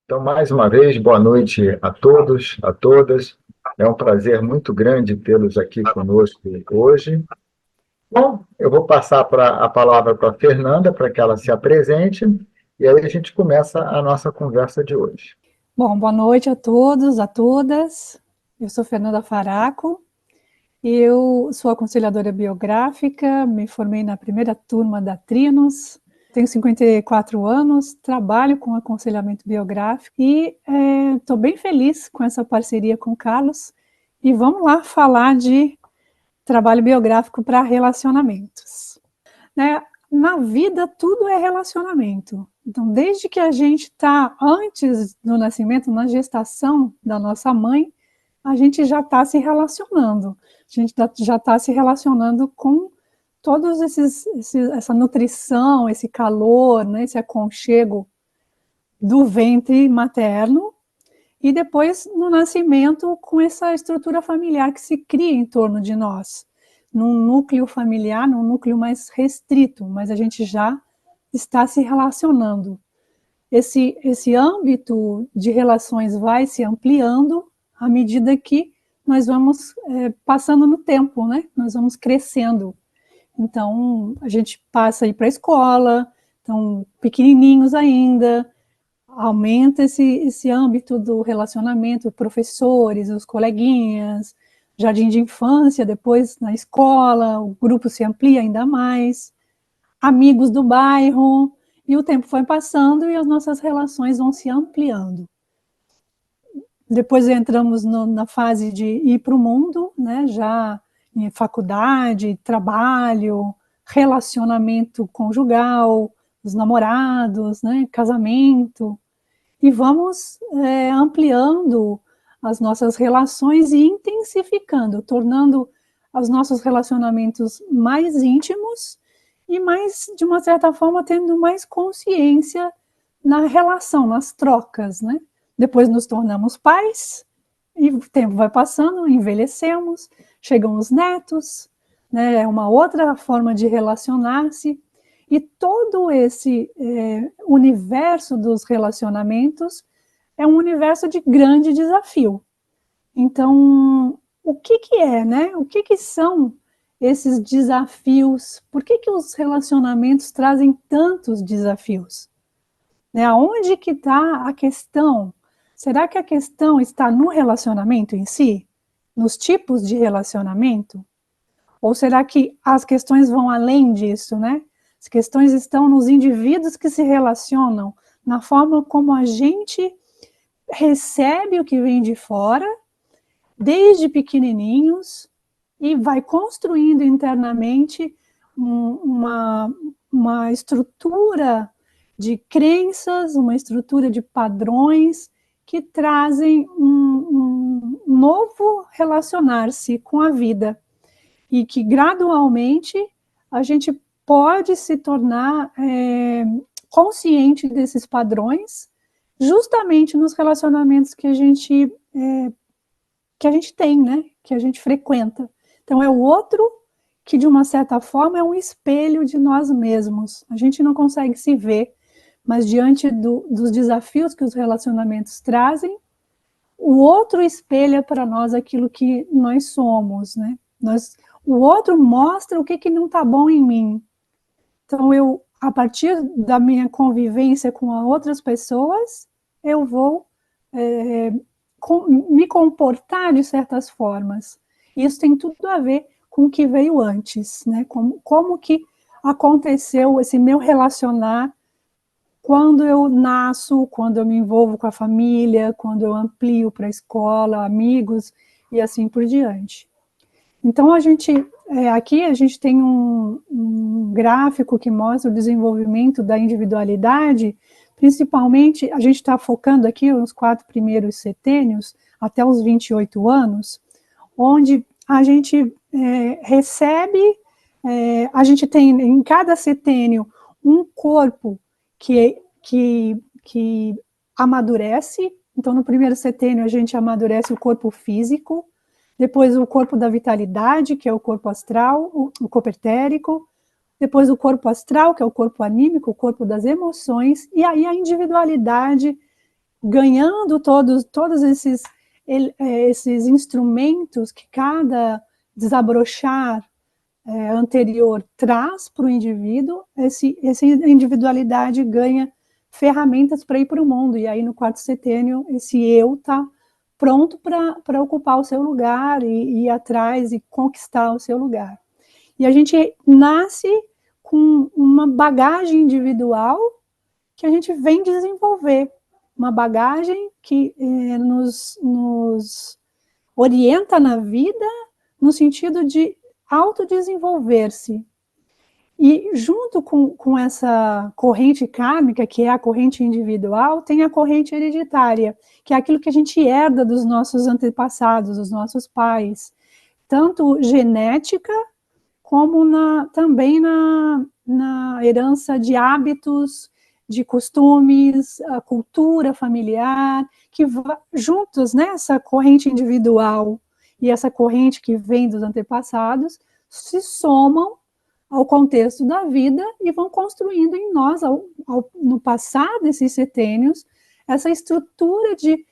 Então, mais uma vez, boa noite a todos, a todas. É um prazer muito grande tê-los aqui conosco hoje. Bom, eu vou passar a palavra para a Fernanda para que ela se apresente e aí a gente começa a nossa conversa de hoje. Bom, boa noite a todos, a todas. Eu sou Fernanda Faraco, eu sou aconselhadora biográfica, me formei na primeira turma da Trinos, tenho 54 anos, trabalho com aconselhamento biográfico e estou bem feliz com essa parceria com o Carlos. E vamos lá falar de trabalho biográfico para relacionamentos. Né? Na vida, tudo é relacionamento. Então, desde que a gente está antes do nascimento, na gestação da nossa mãe, a gente já está se relacionando. A gente já está se relacionando com todos essa nutrição, esse calor, né, esse aconchego do ventre materno, e depois no nascimento com essa estrutura familiar que se cria em torno de nós, num núcleo familiar, num núcleo mais restrito, mas a gente já está se relacionando. Esse âmbito de relações vai se ampliando à medida que nós vamos passando no tempo, né? Nós vamos crescendo. Então, a gente passa a ir para a escola, então, pequenininhos ainda, aumenta esse âmbito do relacionamento, professores, os coleguinhas, jardim de infância, depois na escola, o grupo se amplia ainda mais, amigos do bairro, e o tempo foi passando e as nossas relações vão se ampliando. Depois entramos na fase de ir para o mundo, né, já em faculdade, trabalho, relacionamento conjugal, os namorados, né, casamento, e vamos ampliando as nossas relações e intensificando, tornando os nossos relacionamentos mais íntimos e mais, de uma certa forma, tendo mais consciência na relação, nas trocas, né? Depois nos tornamos pais e o tempo vai passando, envelhecemos, chegam os netos, né? É uma outra forma de relacionar-se. E todo esse universo dos relacionamentos é um universo de grande desafio. Então, o que é, né? O que são esses desafios? Por que os relacionamentos trazem tantos desafios? Né? Aonde que está a questão? Será que a questão está no relacionamento em si? Nos tipos de relacionamento? Ou será que as questões vão além disso, né? As questões estão nos indivíduos que se relacionam, na forma como a gente recebe o que vem de fora, desde pequenininhos, e vai construindo internamente uma estrutura de crenças, uma estrutura de padrões que trazem um novo relacionar-se com a vida e que gradualmente a gente pode se tornar consciente desses padrões justamente nos relacionamentos que a gente tem, né? Que a gente frequenta. Então é o outro que de uma certa forma é um espelho de nós mesmos. A gente não consegue se ver, mas diante dos desafios que os relacionamentos trazem, o outro espelha para nós aquilo que nós somos, né? O outro mostra o que não está bom em mim. Então, a partir da minha convivência com outras pessoas, eu vou me comportar de certas formas. Isso tem tudo a ver com o que veio antes, né? Como que aconteceu esse meu relacionar quando eu nasço, quando eu me envolvo com a família, quando eu amplio para a escola, amigos e assim por diante. Então, aqui a gente tem um gráfico que mostra o desenvolvimento da individualidade, principalmente, a gente está focando aqui nos 4 primeiros setênios, até os 28 anos, onde a gente a gente tem em cada setênio um corpo que amadurece. Então, no primeiro setênio, a gente amadurece o corpo físico, depois o corpo da vitalidade, que é o corpo astral, o corpo etérico, depois o corpo astral, que é o corpo anímico, o corpo das emoções, e aí a individualidade ganhando todos esses instrumentos que cada desabrochar anterior traz para o indivíduo, essa individualidade ganha ferramentas para ir para o mundo, e aí no quarto setênio esse eu está pronto para ocupar o seu lugar e ir atrás e conquistar o seu lugar. E a gente nasce com uma bagagem individual que a gente vem desenvolver, uma bagagem que nos orienta na vida no sentido de autodesenvolver-se. E junto com essa corrente kármica, que é a corrente individual, tem a corrente hereditária, que é aquilo que a gente herda dos nossos antepassados, dos nossos pais, tanto genética, como também na herança de hábitos, de costumes, a cultura familiar, que juntos, né, essa corrente individual e essa corrente que vem dos antepassados, se somam ao contexto da vida e vão construindo em nós, no passar desses setênios, essa estrutura de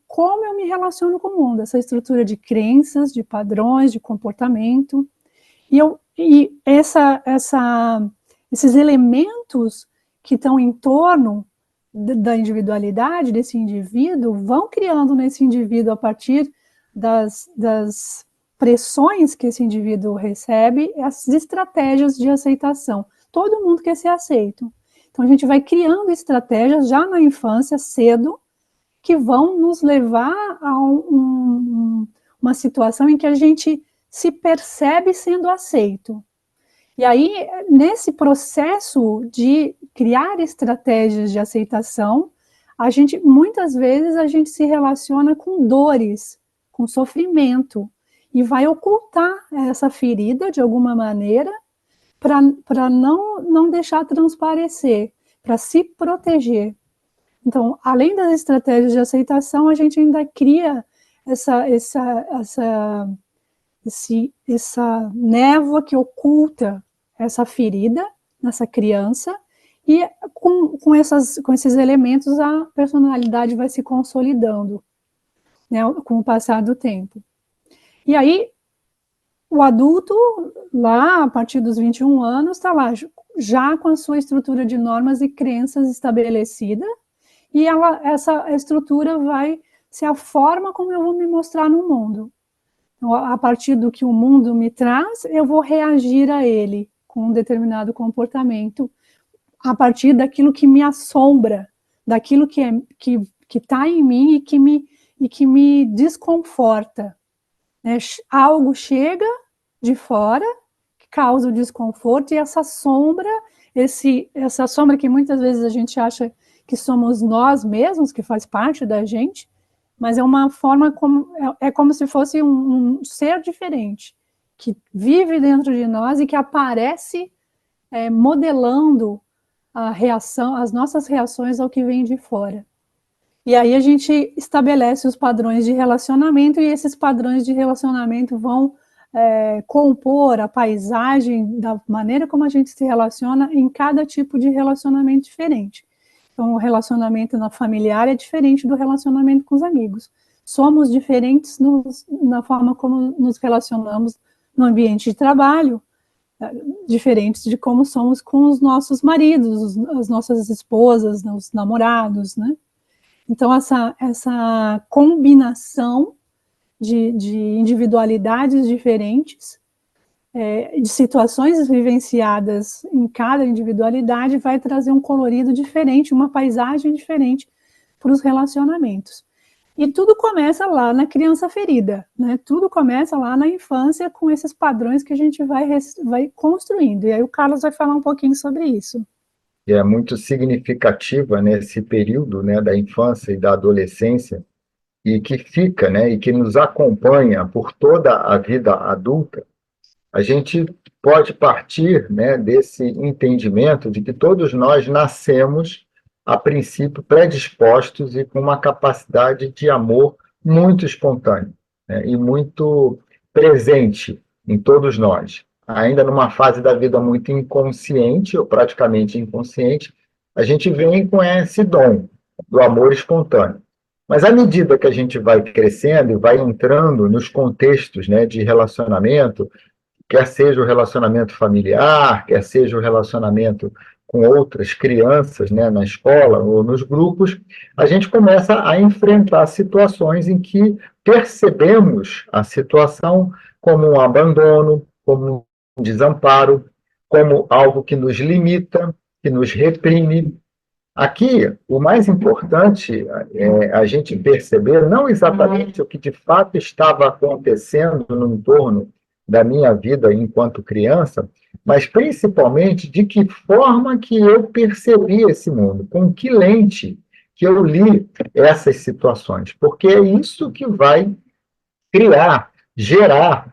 como eu me relaciono com o mundo, essa estrutura de crenças, de padrões, de comportamento. E esses elementos que estão em torno da individualidade desse indivíduo vão criando nesse indivíduo, a partir das pressões que esse indivíduo recebe, as estratégias de aceitação. Todo mundo quer ser aceito. Então a gente vai criando estratégias já na infância, cedo, que vão nos levar a uma situação em que a gente se percebe sendo aceito. E aí, nesse processo de criar estratégias de aceitação, muitas vezes a gente se relaciona com dores, com sofrimento, e vai ocultar essa ferida de alguma maneira para não deixar transparecer, para se proteger. Então, além das estratégias de aceitação, a gente ainda cria essa névoa que oculta essa ferida nessa criança, e com esses elementos a personalidade vai se consolidando, né, com o passar do tempo. E aí, o adulto, lá, a partir dos 21 anos, está lá, já com a sua estrutura de normas e crenças estabelecida, e essa estrutura vai ser a forma como eu vou me mostrar no mundo. Então, a partir do que o mundo me traz, eu vou reagir a ele com um determinado comportamento, a partir daquilo que me assombra, daquilo que está em mim e que me desconforta. Né? Algo chega de fora, que causa o desconforto, e essa sombra que muitas vezes a gente acha que somos nós mesmos, que faz parte da gente, mas é uma forma como se fosse um ser diferente, que vive dentro de nós e que aparece modelando as nossas reações ao que vem de fora. E aí a gente estabelece os padrões de relacionamento, e esses padrões de relacionamento vão compor a paisagem da maneira como a gente se relaciona em cada tipo de relacionamento diferente. Então, o relacionamento familiar é diferente do relacionamento com os amigos. Somos diferentes na forma como nos relacionamos no ambiente de trabalho, diferentes de como somos com os nossos maridos, as nossas esposas, os namorados, né? Então, essa combinação de individualidades diferentes, de situações vivenciadas em cada individualidade, vai trazer um colorido diferente, uma paisagem diferente para os relacionamentos. E tudo começa lá na criança ferida, né? Tudo começa lá na infância, com esses padrões que a gente vai construindo. E aí o Carlos vai falar um pouquinho sobre isso. E é muito significativa nesse período, né, da infância e da adolescência, e que fica, né, e que nos acompanha por toda a vida adulta. A gente pode partir, né, desse entendimento de que todos nós nascemos, a princípio, predispostos e com uma capacidade de amor muito espontânea, né, e muito presente em todos nós. Ainda numa fase da vida muito inconsciente, ou praticamente inconsciente, a gente vem com esse dom, do amor espontâneo. Mas à medida que a gente vai crescendo e vai entrando nos contextos, né, de relacionamento, quer seja o relacionamento familiar, quer seja o relacionamento com outras crianças, né, na escola ou nos grupos, a gente começa a enfrentar situações em que percebemos a situação como um abandono, como um desamparo, como algo que nos limita, que nos reprime. Aqui, o mais importante é a gente perceber não exatamente o que de fato estava acontecendo no entorno da minha vida enquanto criança, mas principalmente de que forma que eu percebi esse mundo, com que lente que eu li essas situações, porque é isso que vai criar, gerar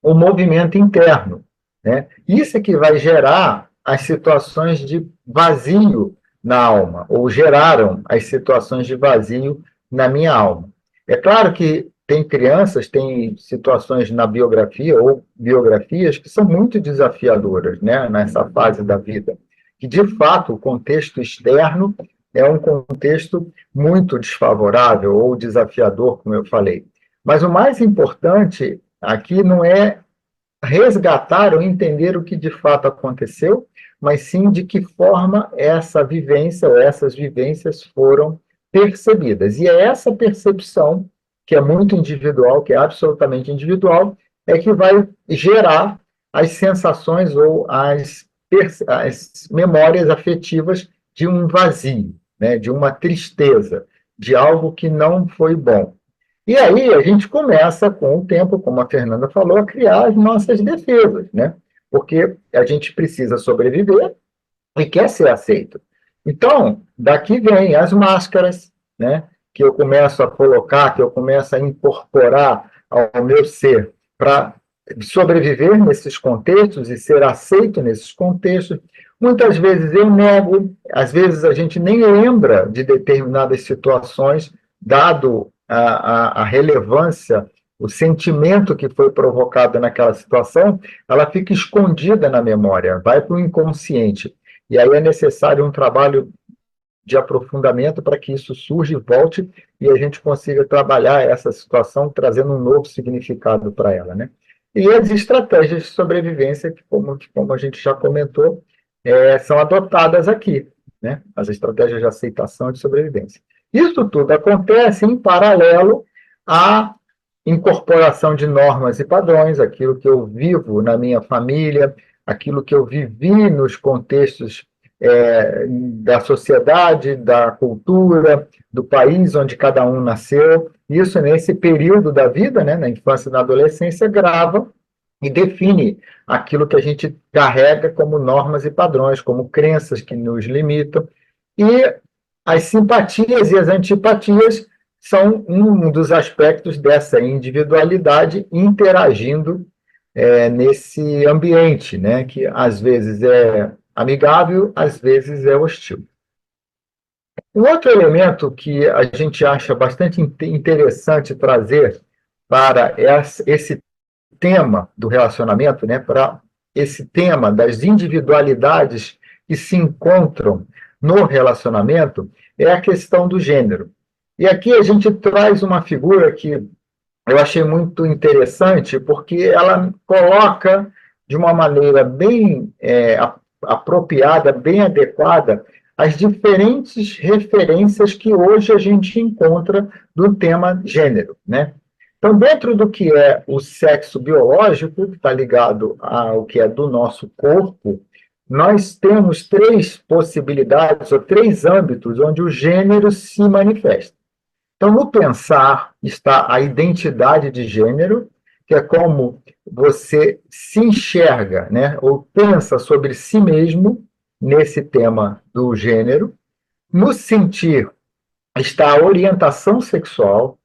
o movimento interno, né? Isso é que vai gerar as situações de vazio na alma, ou geraram as situações de vazio na minha alma. É claro que tem crianças, tem situações na biografia ou biografias que são muito desafiadoras, né, nessa fase da vida, que de fato o contexto externo é um contexto muito desfavorável ou desafiador, como eu falei. Mas o mais importante aqui não é resgatar ou entender o que de fato aconteceu, mas sim de que forma essa vivência ou essas vivências foram percebidas. E é essa percepção, que é muito individual, que é absolutamente individual, é que vai gerar as sensações ou as memórias afetivas de um vazio, né, de uma tristeza, de algo que não foi bom. E aí a gente começa, com o tempo, como a Fernanda falou, a criar as nossas defesas, né? Porque a gente precisa sobreviver e quer ser aceito. Então, daqui vem as máscaras, né? Que eu começo a colocar, que eu começo a incorporar ao meu ser para sobreviver nesses contextos e ser aceito nesses contextos. Muitas vezes eu nego, às vezes a gente nem lembra de determinadas situações, dado a relevância, o sentimento que foi provocado naquela situação, ela fica escondida na memória, vai para o inconsciente. E aí é necessário um trabalho de aprofundamento para que isso surja e volte e a gente consiga trabalhar essa situação trazendo um novo significado para ela, né? E as estratégias de sobrevivência, que como a gente já comentou, são adotadas aqui, né? As estratégias de aceitação e de sobrevivência. Isso tudo acontece em paralelo à incorporação de normas e padrões, aquilo que eu vivo na minha família, aquilo que eu vivi nos contextos da sociedade, da cultura, do país onde cada um nasceu. Isso, nesse período da vida, né, na infância e na adolescência, grava e define aquilo que a gente carrega como normas e padrões, como crenças que nos limitam. E as simpatias e as antipatias são um dos aspectos dessa individualidade interagindo nesse ambiente, né, que às vezes é amigável, às vezes é hostil. Um outro elemento que a gente acha bastante interessante trazer para esse tema do relacionamento, né, para esse tema das individualidades que se encontram no relacionamento, é a questão do gênero. E aqui a gente traz uma figura que eu achei muito interessante, porque ela coloca de uma maneira bem apropriada, bem adequada, as diferentes referências que hoje a gente encontra do tema gênero, né? Então, dentro do que é o sexo biológico, que está ligado ao que é do nosso corpo, nós temos três possibilidades, ou três âmbitos, onde o gênero se manifesta. Então, no pensar está a identidade de gênero, que é como você se enxerga, né, ou pensa sobre si mesmo nesse tema do gênero. No sentir está a orientação sexual,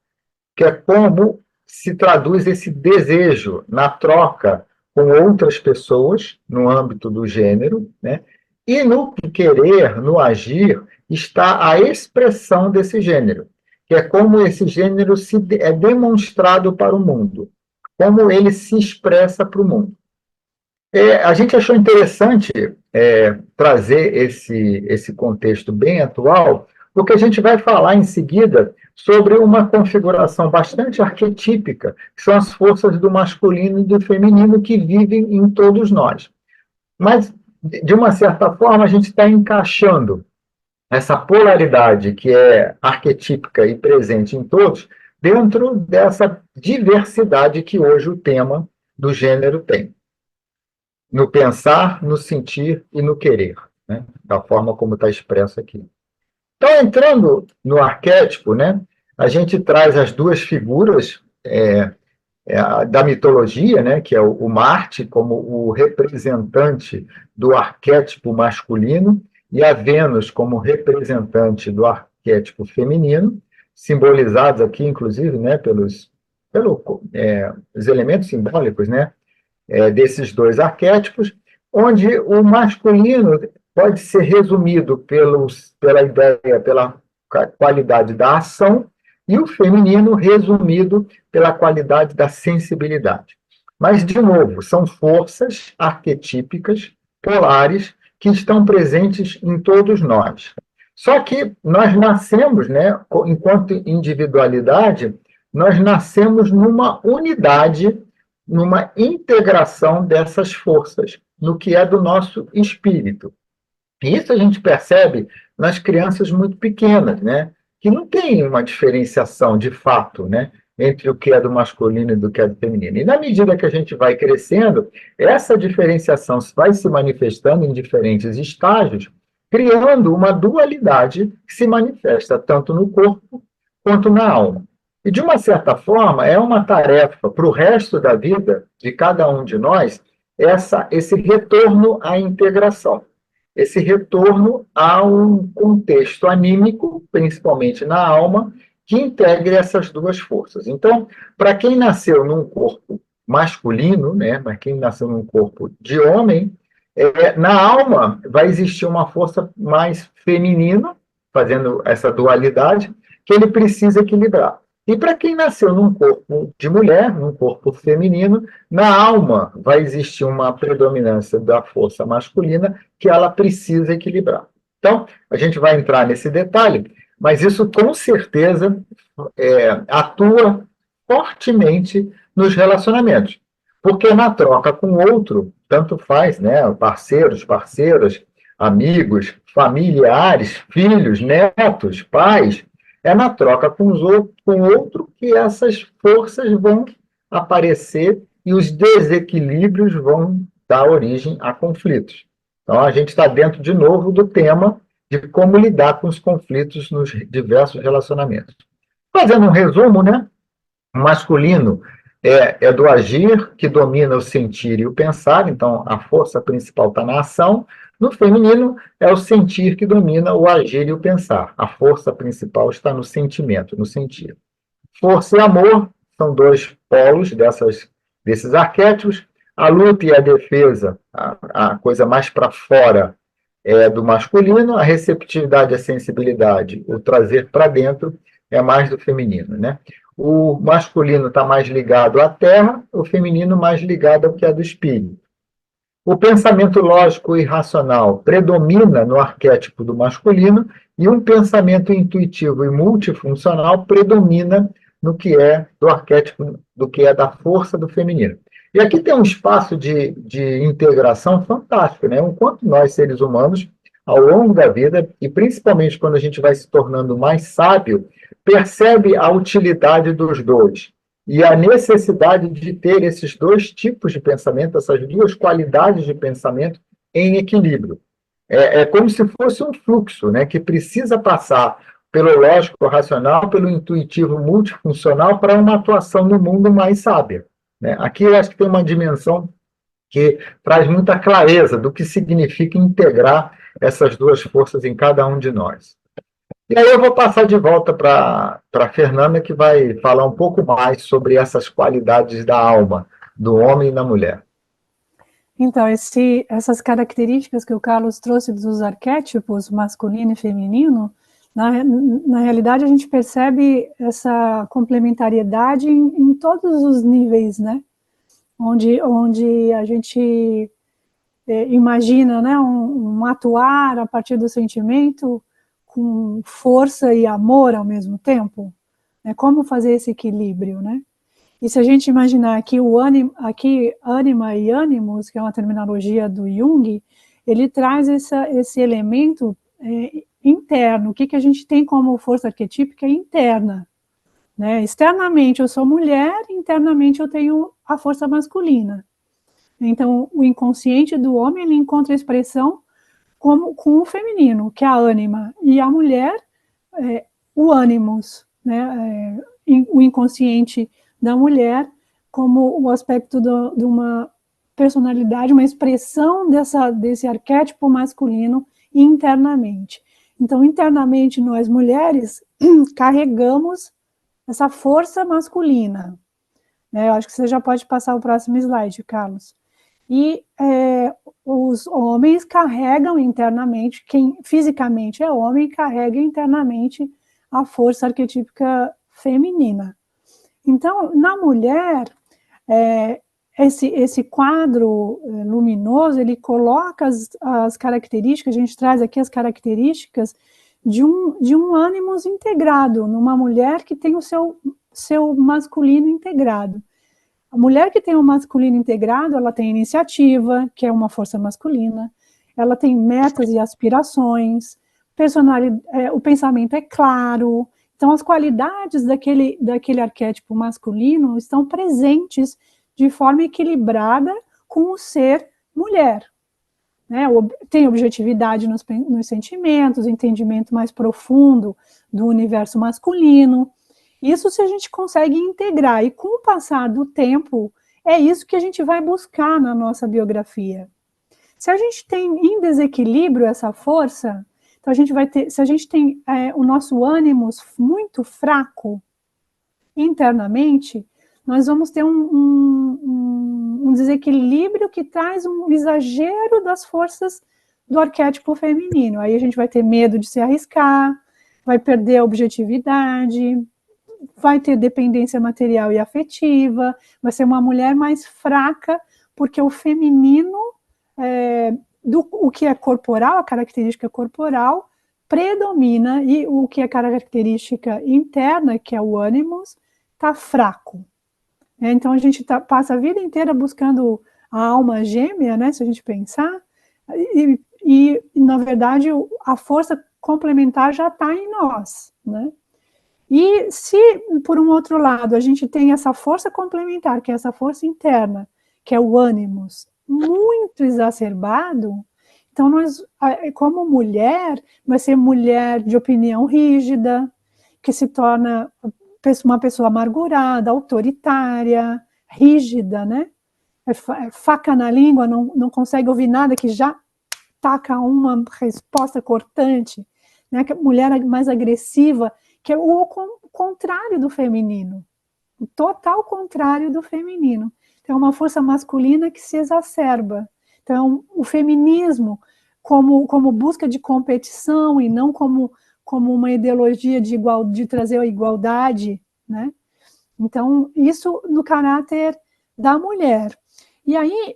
que é como se traduz esse desejo na troca com outras pessoas, no âmbito do gênero, né? E no querer, no agir, está a expressão desse gênero, que é como esse gênero é demonstrado para o mundo, como ele se expressa para o mundo. A gente achou interessante trazer esse contexto bem atual, porque a gente vai falar em seguida sobre uma configuração bastante arquetípica, que são as forças do masculino e do feminino que vivem em todos nós. Mas, de uma certa forma, a gente está encaixando essa polaridade que é arquetípica e presente em todos, dentro dessa diversidade que hoje o tema do gênero tem. No pensar, no sentir e no querer, né? Da forma como está expresso aqui. Então, entrando no arquétipo, né, a gente traz as duas figuras da mitologia, né, que é o Marte como o representante do arquétipo masculino e a Vênus como representante do arquétipo feminino, simbolizados aqui, inclusive, né, pelos os elementos simbólicos, né, desses dois arquétipos, onde o masculino pode ser resumido pela ideia, pela qualidade da ação, e o feminino resumido pela qualidade da sensibilidade. Mas, de novo, são forças arquetípicas, polares, que estão presentes em todos nós. Só que nós nascemos, né, enquanto individualidade, nós nascemos numa unidade, numa integração dessas forças, no que é do nosso espírito. E isso a gente percebe nas crianças muito pequenas, né? Que não tem uma diferenciação de fato, né? Entre o que é do masculino e do que é do feminino. E na medida que a gente vai crescendo, essa diferenciação vai se manifestando em diferentes estágios, criando uma dualidade que se manifesta tanto no corpo quanto na alma. E, de uma certa forma, é uma tarefa para o resto da vida de cada um de nós esse retorno à integração, esse retorno a um contexto anímico, principalmente na alma, que integre essas duas forças. Então, para quem nasceu num corpo masculino, né, mas quem nasceu num corpo de homem, na alma vai existir uma força mais feminina, fazendo essa dualidade, que ele precisa equilibrar. E para quem nasceu num corpo de mulher, num corpo feminino, na alma vai existir uma predominância da força masculina que ela precisa equilibrar. Então, a gente vai entrar nesse detalhe, mas isso com certeza atua fortemente nos relacionamentos. Porque na troca com o outro, tanto faz, né? Parceiros, parceiras, amigos, familiares, filhos, netos, pais, é na troca com com o outro que essas forças vão aparecer e os desequilíbrios vão dar origem a conflitos. Então, a gente está dentro, de novo, do tema de como lidar com os conflitos nos diversos relacionamentos. Fazendo um resumo, né? O masculino é do agir, que domina o sentir e o pensar, então a força principal está na ação. No feminino, é o sentir que domina o agir e o pensar. A força principal está no sentimento, no sentir. Força e amor são dois polos desses arquétipos. A luta e a defesa, a coisa mais para fora, é do masculino. A receptividade e a sensibilidade, o trazer para dentro, é mais do feminino, né? O masculino está mais ligado à terra, o feminino mais ligado ao que é do espírito. O pensamento lógico e racional predomina no arquétipo do masculino e um pensamento intuitivo e multifuncional predomina no que é do arquétipo, do que é da força do feminino. E aqui tem um espaço de integração fantástico, né? Enquanto nós, seres humanos, ao longo da vida, e principalmente quando a gente vai se tornando mais sábio, percebe a utilidade dos dois e a necessidade de ter esses dois tipos de pensamento, essas duas qualidades de pensamento em equilíbrio. É como se fosse um fluxo, né, que precisa passar pelo lógico racional, pelo intuitivo multifuncional para uma atuação no mundo mais sábia, né? Aqui eu acho que tem uma dimensão que traz muita clareza do que significa integrar essas duas forças em cada um de nós. E aí eu vou passar de volta para a Fernanda, que vai falar um pouco mais sobre essas qualidades da alma, do homem e da mulher. Então, essas características que o Carlos trouxe dos arquétipos masculino e feminino, na realidade a gente percebe essa complementariedade em todos os níveis, né? Onde a gente imagina, né, um atuar a partir do sentimento com força e amor ao mesmo tempo? Como fazer esse equilíbrio, né? E se a gente imaginar aqui aqui ânima e ânimos, que é uma terminologia do Jung, ele traz esse elemento interno. O que a gente tem como força arquetípica interna, né? Externamente eu sou mulher, internamente eu tenho a força masculina. Então, o inconsciente do homem, ele encontra expressão com o feminino, que é a ânima, e a mulher, o ânimos, né? O inconsciente da mulher como o aspecto de uma personalidade, uma expressão desse arquétipo masculino internamente. Então, internamente, nós mulheres carregamos essa força masculina. Eu acho que você já pode passar o próximo slide, Carlos. E os homens carregam internamente, quem fisicamente é homem, carrega internamente a força arquetípica feminina. Então, na mulher, esse quadro luminoso, ele coloca as características, a gente traz aqui as características de um ânimos integrado, numa mulher que tem o seu masculino integrado. A mulher que tem o masculino integrado, ela tem iniciativa, que é uma força masculina, ela tem metas e aspirações, o pensamento é claro. Então, as qualidades daquele arquétipo masculino estão presentes de forma equilibrada com o ser mulher. Né? Tem objetividade nos sentimentos, entendimento mais profundo do universo masculino. Isso se a gente consegue integrar, e com o passar do tempo, é isso que a gente vai buscar na nossa biografia. Se a gente tem em desequilíbrio essa força, então a gente vai ter, se a gente tem o nosso ânimo muito fraco internamente, nós vamos ter um desequilíbrio que traz um exagero das forças do arquétipo feminino. Aí a gente vai ter medo de se arriscar, vai perder a objetividade, vai ter dependência material e afetiva, vai ser uma mulher mais fraca, porque o feminino, o que é corporal, a característica corporal, predomina, e o que é característica interna, que é o ânimos, está fraco. Então a gente passa a vida inteira buscando a alma gêmea, né, se a gente pensar, e na verdade a força complementar já está em nós, né? E se, por um outro lado, a gente tem essa força complementar, que é essa força interna, que é o ânimos, muito exacerbado, então nós, como mulher, vai ser mulher de opinião rígida, que se torna uma pessoa amargurada, autoritária, rígida, né? Faca na língua, não consegue ouvir nada, que já taca uma resposta cortante, né? Mulher mais agressiva, que é o contrário do feminino, o total contrário do feminino. Então, é uma força masculina que se exacerba. Então, o feminismo, como busca de competição e não como uma ideologia de trazer a igualdade, né? Então, isso no caráter da mulher. E aí,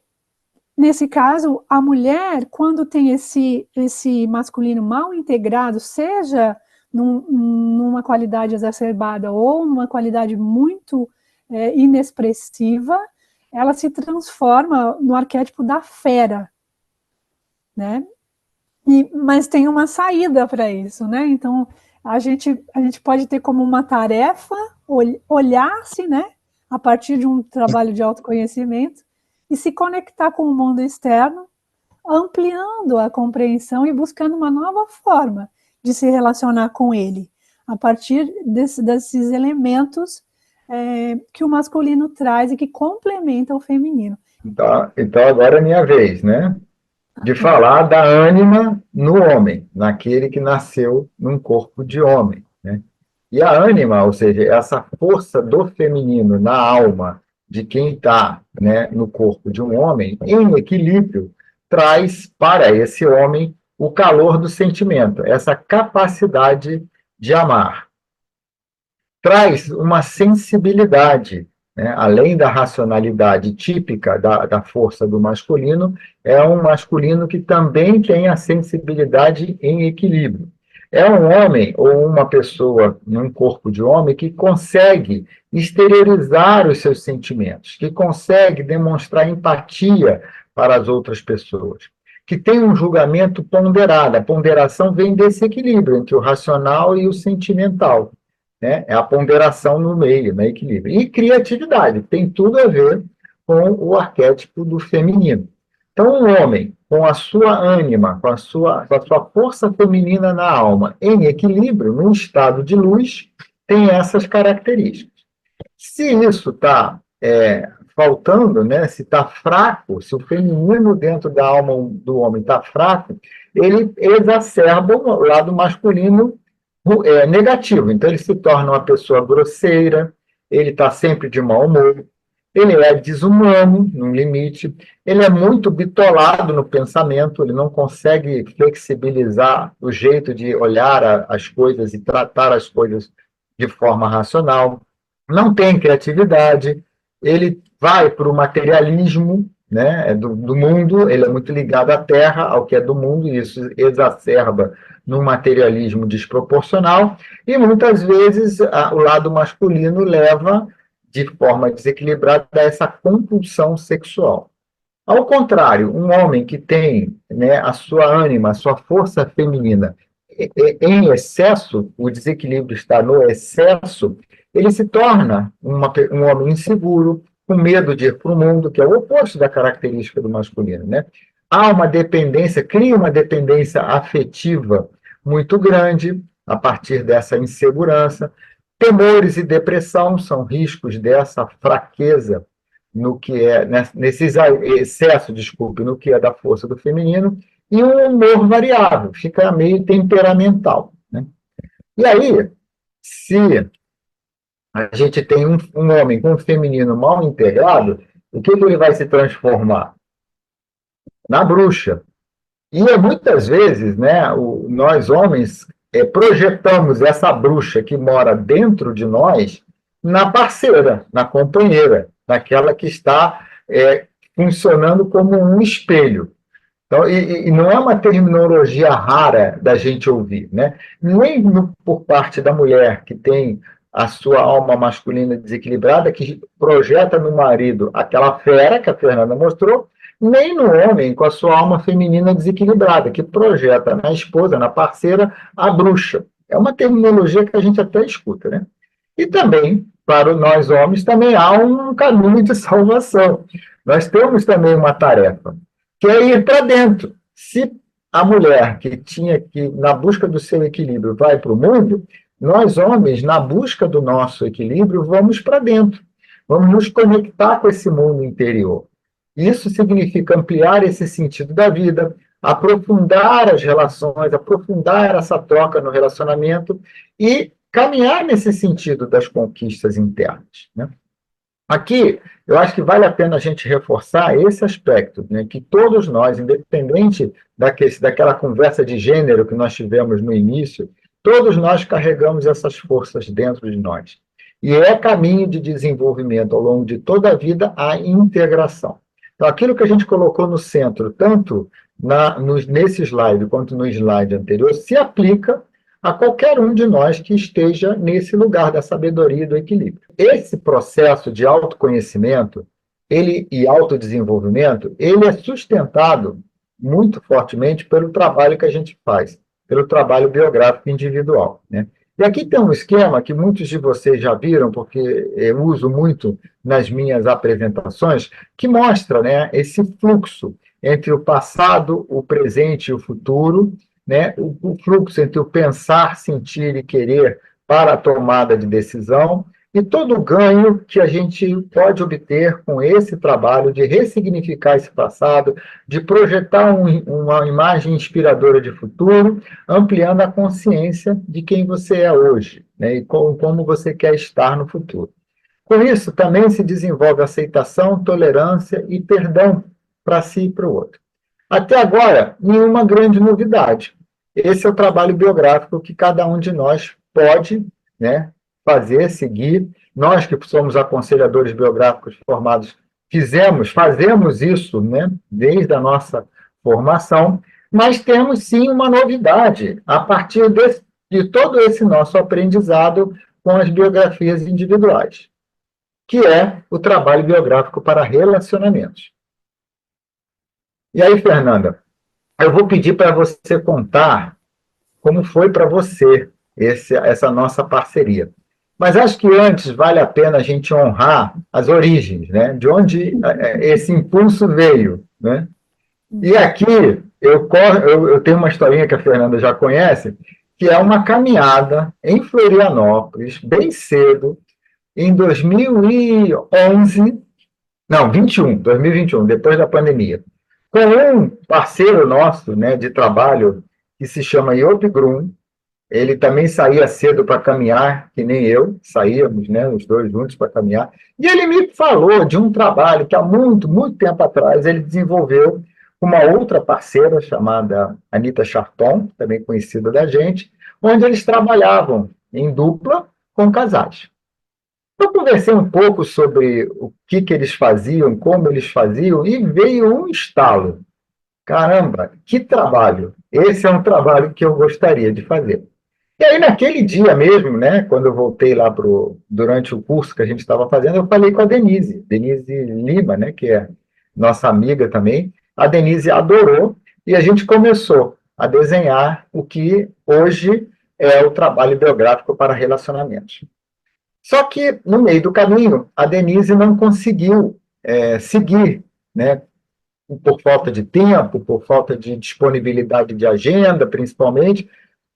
nesse caso, a mulher, quando tem esse masculino mal integrado, seja numa qualidade exacerbada ou numa qualidade muito inexpressiva, ela se transforma no arquétipo da fera, né? Mas tem uma saída para isso, né? Então, a gente pode ter como uma tarefa olhar-se, né, a partir de um trabalho de autoconhecimento e se conectar com o mundo externo, ampliando a compreensão e buscando uma nova forma de se relacionar com ele, a partir desses elementos que o masculino traz e que complementa o feminino. Então agora é minha vez, né? De falar da ânima no homem, naquele que nasceu num corpo de homem, né? E a ânima, ou seja, essa força do feminino na alma de quem está, né, no corpo de um homem, em equilíbrio, traz para esse homem o calor do sentimento, essa capacidade de amar. Traz uma sensibilidade, né? Além da racionalidade típica da força do masculino, é um masculino que também tem a sensibilidade em equilíbrio. É um homem ou uma pessoa num corpo de homem que consegue exteriorizar os seus sentimentos, que consegue demonstrar empatia para as outras pessoas, que tem um julgamento ponderado. A ponderação vem desse equilíbrio entre o racional e o sentimental, né? É a ponderação no meio, no equilíbrio. E criatividade, tem tudo a ver com o arquétipo do feminino. Então, um homem com a sua ânima, com a sua força feminina na alma, em equilíbrio, num estado de luz, tem essas características. Se isso está faltando, né, se está fraco, se o feminino dentro da alma do homem está fraco, ele exacerba o lado masculino negativo. Então, ele se torna uma pessoa grosseira, ele está sempre de mau humor, ele é desumano, no limite, ele é muito bitolado no pensamento, ele não consegue flexibilizar o jeito de olhar as coisas e tratar as coisas de forma racional, não tem criatividade, ele vai para o materialismo, né, do mundo, ele é muito ligado à terra, ao que é do mundo, e isso exacerba num materialismo desproporcional, e muitas vezes o lado masculino leva de forma desequilibrada a essa compulsão sexual. Ao contrário, um homem que tem, né, a sua ânima, a sua força feminina em excesso, o desequilíbrio está no excesso, ele se torna um homem inseguro, com medo de ir para o mundo, que é o oposto da característica do masculino, né? Há uma dependência, cria uma dependência afetiva muito grande a partir dessa insegurança. Temores e depressão são riscos dessa fraqueza no que é, nesse excesso, desculpe, no que é da força do feminino, e um humor variável, fica meio temperamental, né? E aí, se a gente tem um homem com um feminino mal integrado, o que ele vai se transformar? Na bruxa. E muitas vezes, né, nós homens projetamos essa bruxa que mora dentro de nós na parceira, na companheira, naquela que está funcionando como um espelho. Então, e não é uma terminologia rara da gente ouvir, né? Nem por parte da mulher que tem a sua alma masculina desequilibrada, que projeta no marido aquela fera que a Fernanda mostrou, nem no homem com a sua alma feminina desequilibrada, que projeta na esposa, na parceira, a bruxa. É uma terminologia que a gente até escuta, né? E também, para nós homens, também há um caminho de salvação. Nós temos também uma tarefa, que é ir para dentro. Se a mulher que tinha que, na busca do seu equilíbrio, vai para o mundo, nós, homens, na busca do nosso equilíbrio, vamos para dentro. Vamos nos conectar com esse mundo interior. Isso significa ampliar esse sentido da vida, aprofundar as relações, aprofundar essa troca no relacionamento e caminhar nesse sentido das conquistas internas, né? Aqui, eu acho que vale a pena a gente reforçar esse aspecto, né, que todos nós, independente daquela conversa de gênero que nós tivemos no início, todos nós carregamos essas forças dentro de nós. E é caminho de desenvolvimento ao longo de toda a vida a integração. Então, aquilo que a gente colocou no centro, tanto nesse slide quanto no slide anterior, se aplica a qualquer um de nós que esteja nesse lugar da sabedoria e do equilíbrio. Esse processo de autoconhecimento e autodesenvolvimento, ele é sustentado muito fortemente pelo trabalho que a gente faz, pelo trabalho biográfico individual, né? E aqui tem um esquema que muitos de vocês já viram, porque eu uso muito nas minhas apresentações, que mostra, né, esse fluxo entre o passado, o presente e o futuro, né, o fluxo entre o pensar, sentir e querer para a tomada de decisão e todo o ganho que a gente pode obter com esse trabalho de ressignificar esse passado, de projetar uma imagem inspiradora de futuro, ampliando a consciência de quem você é hoje, né, e como você quer estar no futuro. Com isso, também se desenvolve aceitação, tolerância e perdão para si e para o outro. Até agora, nenhuma grande novidade. Esse é o trabalho biográfico que cada um de nós pode, né, fazer, seguir. Nós que somos aconselhadores biográficos formados, fazemos isso, né, desde a nossa formação, Mas temos sim uma novidade a partir de todo esse nosso aprendizado com as biografias individuais, que é o trabalho biográfico para relacionamentos. E aí, Fernanda, eu vou pedir para você contar como foi para você essa nossa parceria. Mas acho que antes vale a pena a gente honrar as origens, né? De onde esse impulso veio, né? E aqui eu tenho uma historinha que a Fernanda já conhece, que é uma caminhada em Florianópolis, bem cedo, em 2011, não, 2021, depois da pandemia, com um parceiro nosso, né, de trabalho, que se chama Job Grum. Ele também saía cedo para caminhar, que nem eu, saíamos, né, os dois juntos para caminhar. E ele me falou de um trabalho que há muito, muito tempo atrás ele desenvolveu com uma outra parceira chamada Anita Charton, também conhecida da gente, onde eles trabalhavam em dupla com casais. Eu conversei um pouco sobre o que eles faziam, como eles faziam, e veio um estalo. Caramba, que trabalho! Esse é um trabalho que eu gostaria de fazer. E aí, naquele dia mesmo, né, quando eu voltei lá durante o curso que a gente estava fazendo, eu falei com a Denise Lima, né, que é nossa amiga também. A Denise adorou e a gente começou a desenhar o que hoje é o trabalho biográfico para relacionamentos. Só que, no meio do caminho, a Denise não conseguiu seguir, né, por falta de tempo, por falta de disponibilidade de agenda, principalmente.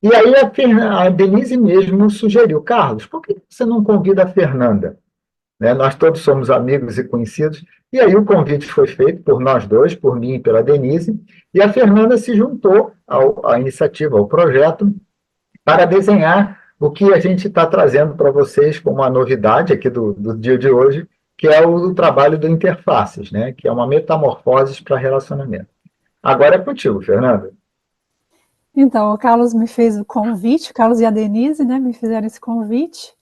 E aí a Denise mesmo sugeriu: Carlos, por que você não convida a Fernanda? Né? Nós todos somos amigos e conhecidos. E aí o convite foi feito por nós dois, por mim e pela Denise, e a Fernanda se juntou à iniciativa, ao projeto, para desenhar o que a gente está trazendo para vocês como uma novidade aqui do dia de hoje, que é o trabalho do Interfaces, né? Que é uma metamorfose para relacionamento. Agora é contigo, Fernanda. Então, o Carlos me fez o convite, o Carlos e a Denise, né, me fizeram esse convite,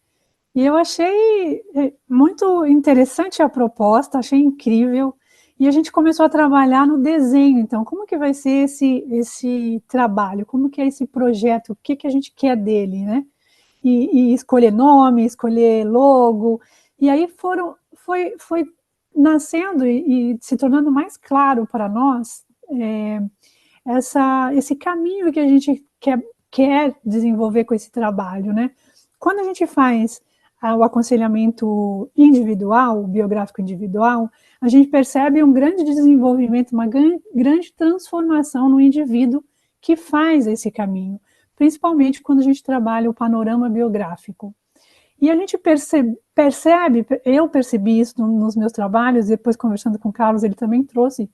e eu achei muito interessante a proposta, achei incrível, e a gente começou a trabalhar no desenho. Então, como que vai ser esse trabalho? Como que é esse projeto? O que que a gente quer dele, né? E escolher nome, escolher logo, e aí foi nascendo e se tornando mais claro para nós esse caminho que a gente quer desenvolver com esse trabalho, né? Quando a gente faz o aconselhamento individual, o biográfico individual, a gente percebe um grande desenvolvimento, uma grande transformação no indivíduo que faz esse caminho, principalmente quando a gente trabalha o panorama biográfico. E a gente percebe, eu percebi isso nos meus trabalhos, depois conversando com o Carlos, ele também trouxe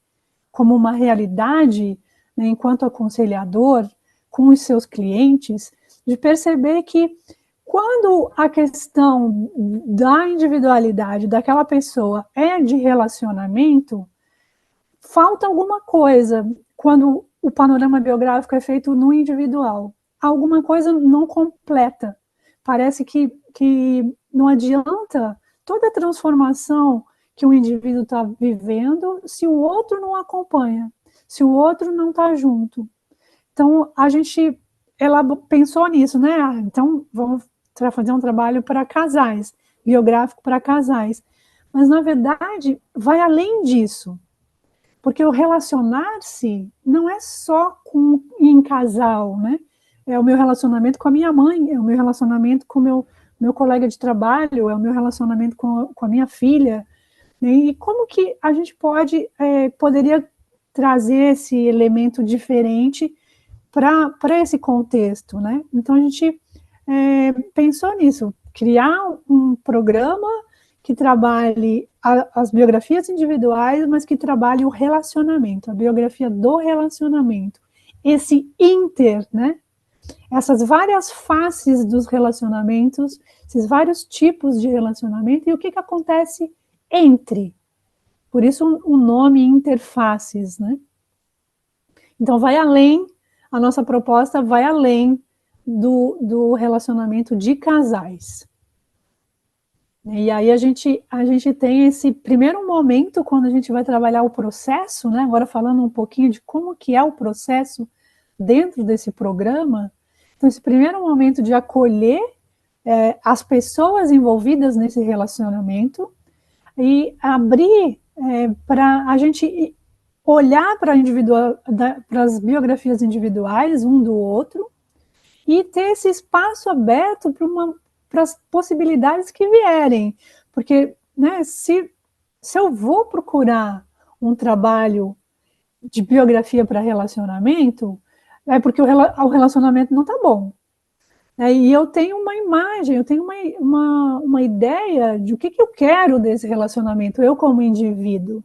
como uma realidade, né, enquanto aconselhador, com os seus clientes, de perceber que quando a questão da individualidade daquela pessoa é de relacionamento, falta alguma coisa quando o panorama biográfico é feito no individual. Alguma coisa não completa. Parece que não adianta toda a transformação que o indivíduo está vivendo se o outro não acompanha, se o outro não está junto. Então, ela pensou nisso, né? Então, vamos fazer um trabalho para casais, biográfico para casais. Mas, na verdade, vai além disso. Porque o relacionar-se não é só em casal, né? É o meu relacionamento com a minha mãe, é o meu relacionamento com o meu colega de trabalho, é o meu relacionamento com a minha filha. Né? E como que a gente poderia trazer esse elemento diferente para esse contexto, né? Então a gente pensou nisso, criar um programa que trabalhe as biografias individuais, mas que trabalhe o relacionamento, a biografia do relacionamento, esse né? Essas várias faces dos relacionamentos, esses vários tipos de relacionamento e o que acontece entre. Por isso o nome Interfaces, né? Então vai além, a nossa proposta vai além do relacionamento de casais. E aí a gente tem esse primeiro momento quando a gente vai trabalhar o processo, né? Agora falando um pouquinho de como que é o processo dentro desse programa. Então, esse primeiro momento de acolher as pessoas envolvidas nesse relacionamento e abrir para a gente olhar para as biografias individuais um do outro e ter esse espaço aberto para as possibilidades que vierem. Porque, né, se eu vou procurar um trabalho de biografia para relacionamento, é porque o relacionamento não está bom. E eu tenho uma imagem, eu tenho uma ideia de o que eu quero desse relacionamento, eu como indivíduo.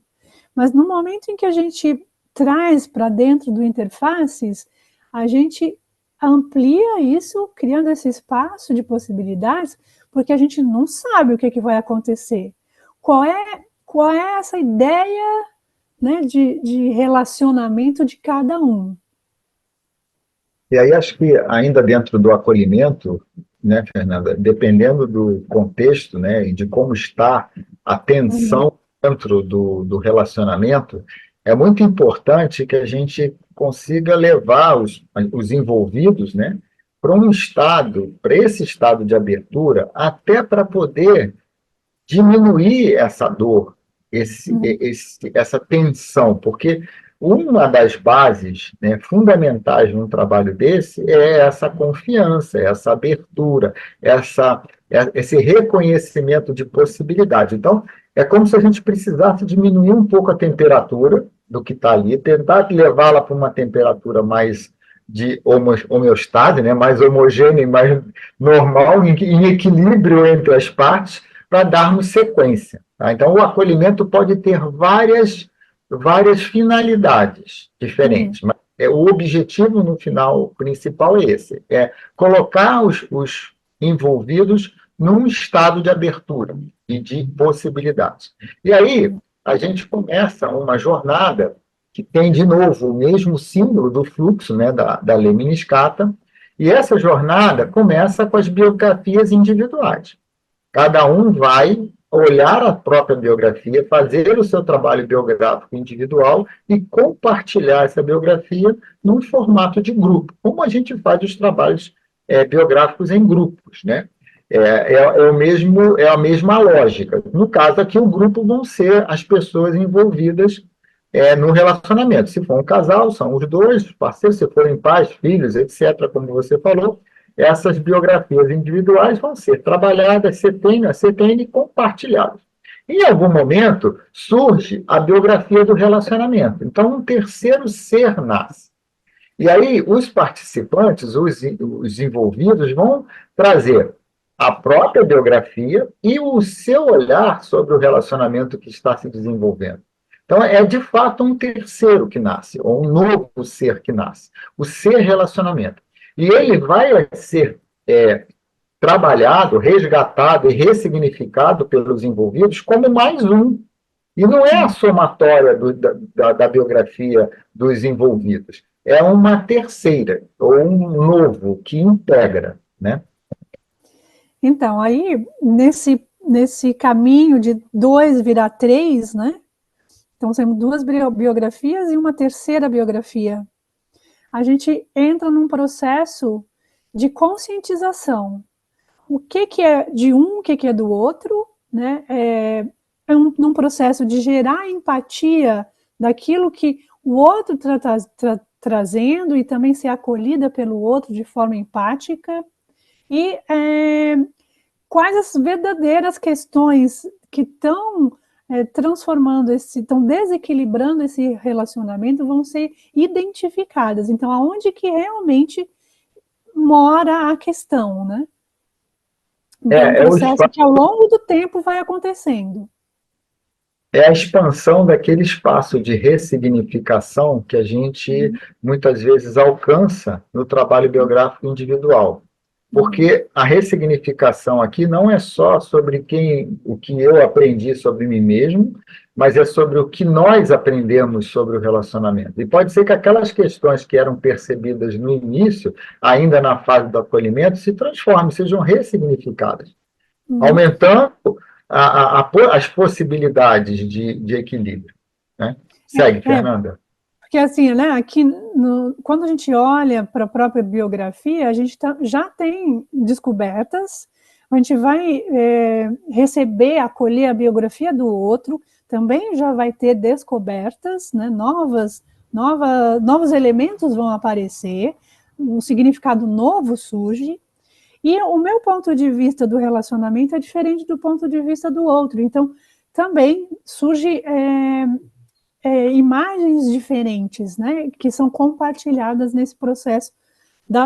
Mas no momento em que a gente traz para dentro do Interfaces, a gente amplia isso, criando esse espaço de possibilidades, porque a gente não sabe o que vai acontecer. Qual é essa ideia, né, de relacionamento de cada um? E aí acho que ainda dentro do acolhimento, né, Fernanda, dependendo do contexto, né, e de como está a tensão dentro do relacionamento, é muito importante que a gente consiga levar os envolvidos, né, para esse estado de abertura, até para poder diminuir essa dor, essa tensão, porque uma das bases, né, fundamentais num trabalho desse é essa confiança, essa abertura, esse reconhecimento de possibilidade. Então, é como se a gente precisasse diminuir um pouco a temperatura do que está ali, tentar levá-la para uma temperatura mais de homeostase, né, mais homogênea, mais normal, em equilíbrio entre as partes, para darmos sequência. Tá? Então, o acolhimento pode ter várias finalidades diferentes, mas o objetivo no final principal é esse, é colocar os envolvidos num estado de abertura e de possibilidades. E aí, a gente começa uma jornada que tem, de novo, o mesmo símbolo do fluxo, né, da Lemniscata, e essa jornada começa com as biografias individuais. Cada um vai olhar a própria biografia, fazer o seu trabalho biográfico individual e compartilhar essa biografia num formato de grupo, como a gente faz os trabalhos biográficos em grupos, né? É a mesma lógica. No caso aqui, o grupo vão ser as pessoas envolvidas no relacionamento. Se for um casal, são os dois parceiros, se forem pais, filhos, etc., como você falou, essas biografias individuais vão ser trabalhadas, setene a setene, e compartilhadas. Em algum momento, surge a biografia do relacionamento. Então, um terceiro ser nasce. E aí, os participantes, os envolvidos, vão trazer a própria biografia e o seu olhar sobre o relacionamento que está se desenvolvendo. Então, é de fato um terceiro que nasce, ou um novo ser que nasce, o ser relacionamento. E ele vai ser trabalhado, resgatado e ressignificado pelos envolvidos como mais um. E não é a somatória da biografia dos envolvidos, é uma terceira, ou um novo, que integra, né? Então, aí, nesse caminho de 2 virar 3, né? Então, temos 2 biografias e uma terceira biografia. A gente entra num processo de conscientização. O que é de um, o que é do outro, né? Num processo de gerar empatia daquilo que o outro está trazendo e também ser acolhida pelo outro de forma empática. E quais as verdadeiras questões que estão transformando estão desequilibrando esse relacionamento vão ser identificadas. Então, aonde que realmente mora a questão, né? Então, é um processo que ao longo do tempo vai acontecendo. É a expansão daquele espaço de ressignificação que a gente muitas vezes alcança no trabalho biográfico individual. Porque a ressignificação aqui não é só sobre o que eu aprendi sobre mim mesmo, mas é sobre o que nós aprendemos sobre o relacionamento. E pode ser que aquelas questões que eram percebidas no início, ainda na fase do acolhimento, se transformem, sejam ressignificadas, aumentando as possibilidades de equilíbrio, né? Segue, Fernanda. Porque assim, né, aqui quando a gente olha para a própria biografia, a gente já tem descobertas, a gente vai receber, acolher a biografia do outro, também já vai ter descobertas, né, novos elementos vão aparecer, um significado novo surge, e o meu ponto de vista do relacionamento é diferente do ponto de vista do outro, então também surge imagens diferentes, né, que são compartilhadas nesse processo,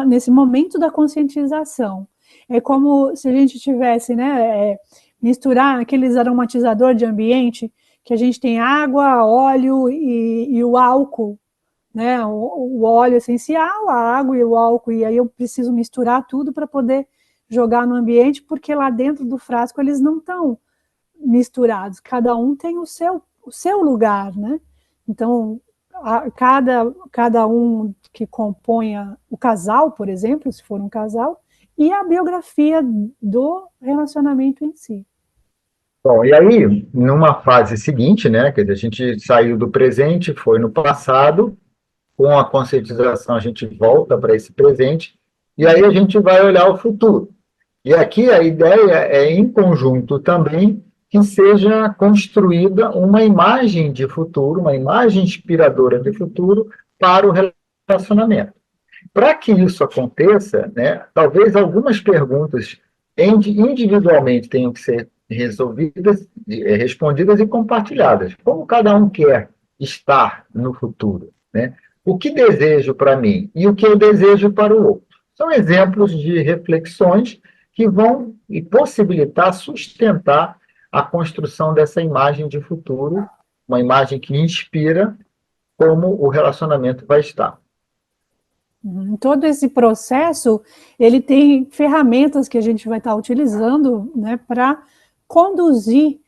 nesse momento da conscientização. É como se a gente tivesse, né, misturar aqueles aromatizadores de ambiente, que a gente tem água, óleo e o álcool, né, o óleo essencial, a água e o álcool, e aí eu preciso misturar tudo para poder jogar no ambiente, porque lá dentro do frasco eles não estão misturados, cada um tem o seu lugar, né? Então, cada um que compõe o casal, por exemplo, se for um casal, e a biografia do relacionamento em si. Bom, e aí, numa fase seguinte, né, quer dizer, a gente saiu do presente, foi no passado, com a conscientização a gente volta para esse presente, e aí a gente vai olhar o futuro. E aqui a ideia é, em conjunto também, que seja construída uma imagem de futuro, uma imagem inspiradora de futuro para o relacionamento. Para que isso aconteça, né, talvez algumas perguntas individualmente tenham que ser resolvidas, respondidas e compartilhadas. Como cada um quer estar no futuro, né? O que desejo para mim e o que eu desejo para o outro. São exemplos de reflexões que vão possibilitar, sustentar a construção dessa imagem de futuro, uma imagem que inspira como o relacionamento vai estar. Todo esse processo, ele tem ferramentas que a gente vai estar utilizando, né, para conduzir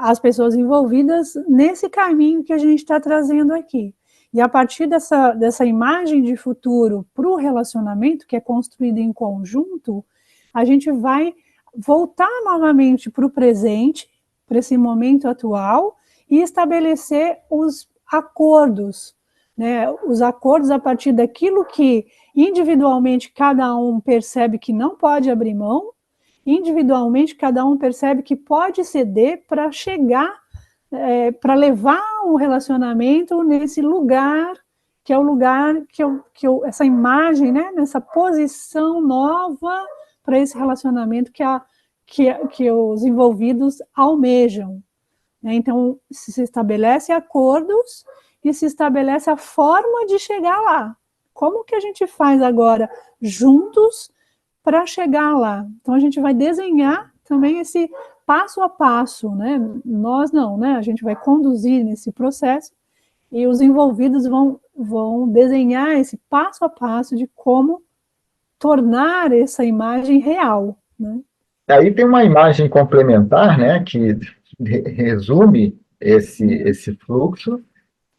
as pessoas envolvidas nesse caminho que a gente está trazendo aqui. E a partir dessa imagem de futuro para o relacionamento, que é construído em conjunto, a gente vai voltar novamente para o presente, para esse momento atual, e estabelecer os acordos, né, os acordos a partir daquilo que individualmente cada um percebe que não pode abrir mão, individualmente cada um percebe que pode ceder para chegar, para levar o relacionamento nesse lugar, que é o lugar essa imagem, né, nessa posição nova para esse relacionamento que os envolvidos almejam. Então, se estabelece acordos e se estabelece a forma de chegar lá. Como que a gente faz agora juntos para chegar lá? Então, a gente vai desenhar também esse passo a passo, né? Nós não, né? A gente vai conduzir nesse processo e os envolvidos vão desenhar esse passo a passo de como tornar essa imagem real, né? Aí tem uma imagem complementar, né, que resume esse fluxo,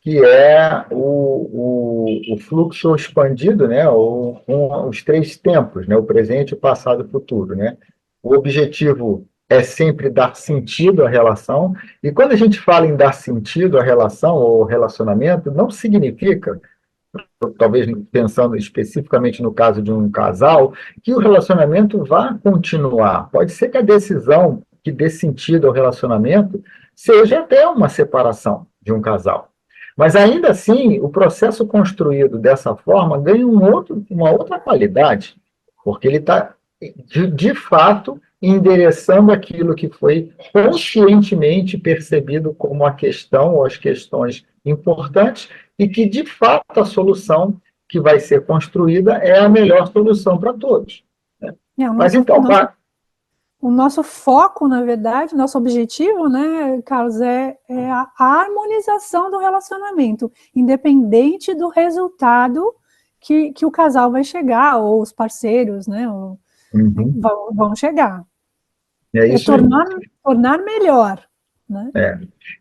que é o fluxo expandido, né, com os três tempos, né, o presente, o passado e o futuro, né? O objetivo é sempre dar sentido à relação, e quando a gente fala em dar sentido à relação ou relacionamento, não significa, talvez pensando especificamente no caso de um casal, que o relacionamento vá continuar. Pode ser que a decisão que dê sentido ao relacionamento seja até uma separação de um casal. Mas, ainda assim, o processo construído dessa forma ganha uma outra qualidade, porque ele está, de fato, endereçando aquilo que foi conscientemente percebido como a questão ou as questões importantes e que, de fato, a solução que vai ser construída é a melhor solução para todos. Né? Mas, então, o nosso foco, na verdade, nosso objetivo, né, Carlos, é a harmonização do relacionamento, independente do resultado que o casal vai chegar, ou os parceiros, né, vão chegar. É isso tornar melhor. Né?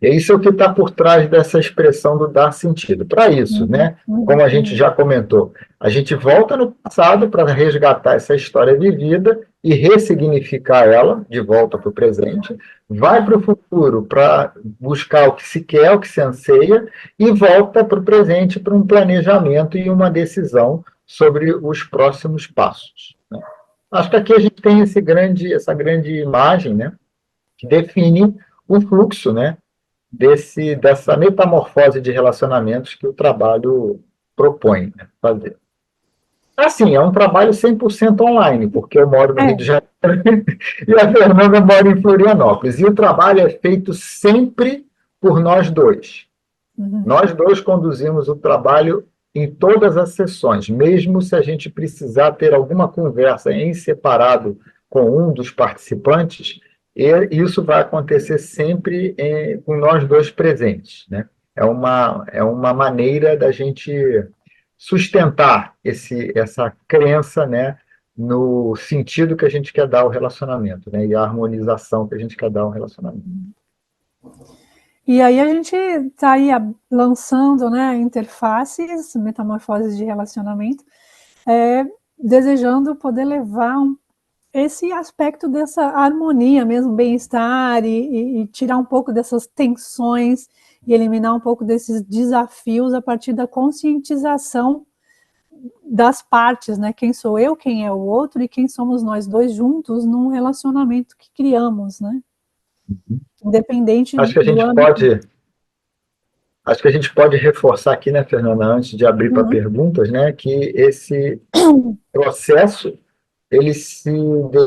É isso o que está por trás dessa expressão do dar sentido. Para isso, né, como a gente já comentou, a gente volta no passado para resgatar essa história vivida e ressignificar ela de volta para o presente, vai para o futuro para buscar o que se quer, o que se anseia, e volta para o presente para um planejamento e uma decisão sobre os próximos passos, né? Acho que aqui a gente tem essa grande imagem, né, que define o fluxo, né, dessa metamorfose de relacionamentos que o trabalho propõe, né, fazer. Assim, é um trabalho 100% online, porque eu moro no Rio de Janeiro e a Fernanda mora em Florianópolis. E o trabalho é feito sempre por nós dois. Nós dois conduzimos o trabalho em todas as sessões, mesmo se a gente precisar ter alguma conversa em separado com um dos participantes, isso vai acontecer sempre com nós dois presentes, né? É uma maneira da gente sustentar essa crença, né, no sentido que a gente quer dar ao relacionamento, né, e a harmonização que a gente quer dar ao relacionamento. E aí a gente está aí lançando, né, interfaces, metamorfoses de relacionamento, desejando poder levar esse aspecto dessa harmonia mesmo, bem-estar e tirar um pouco dessas tensões e eliminar um pouco desses desafios a partir da conscientização das partes, né? Quem sou eu, quem é o outro e quem somos nós dois juntos num relacionamento que criamos, né? Independente Acho que a gente pode reforçar aqui, né, Fernanda, antes de abrir para perguntas, né, que esse processo ele se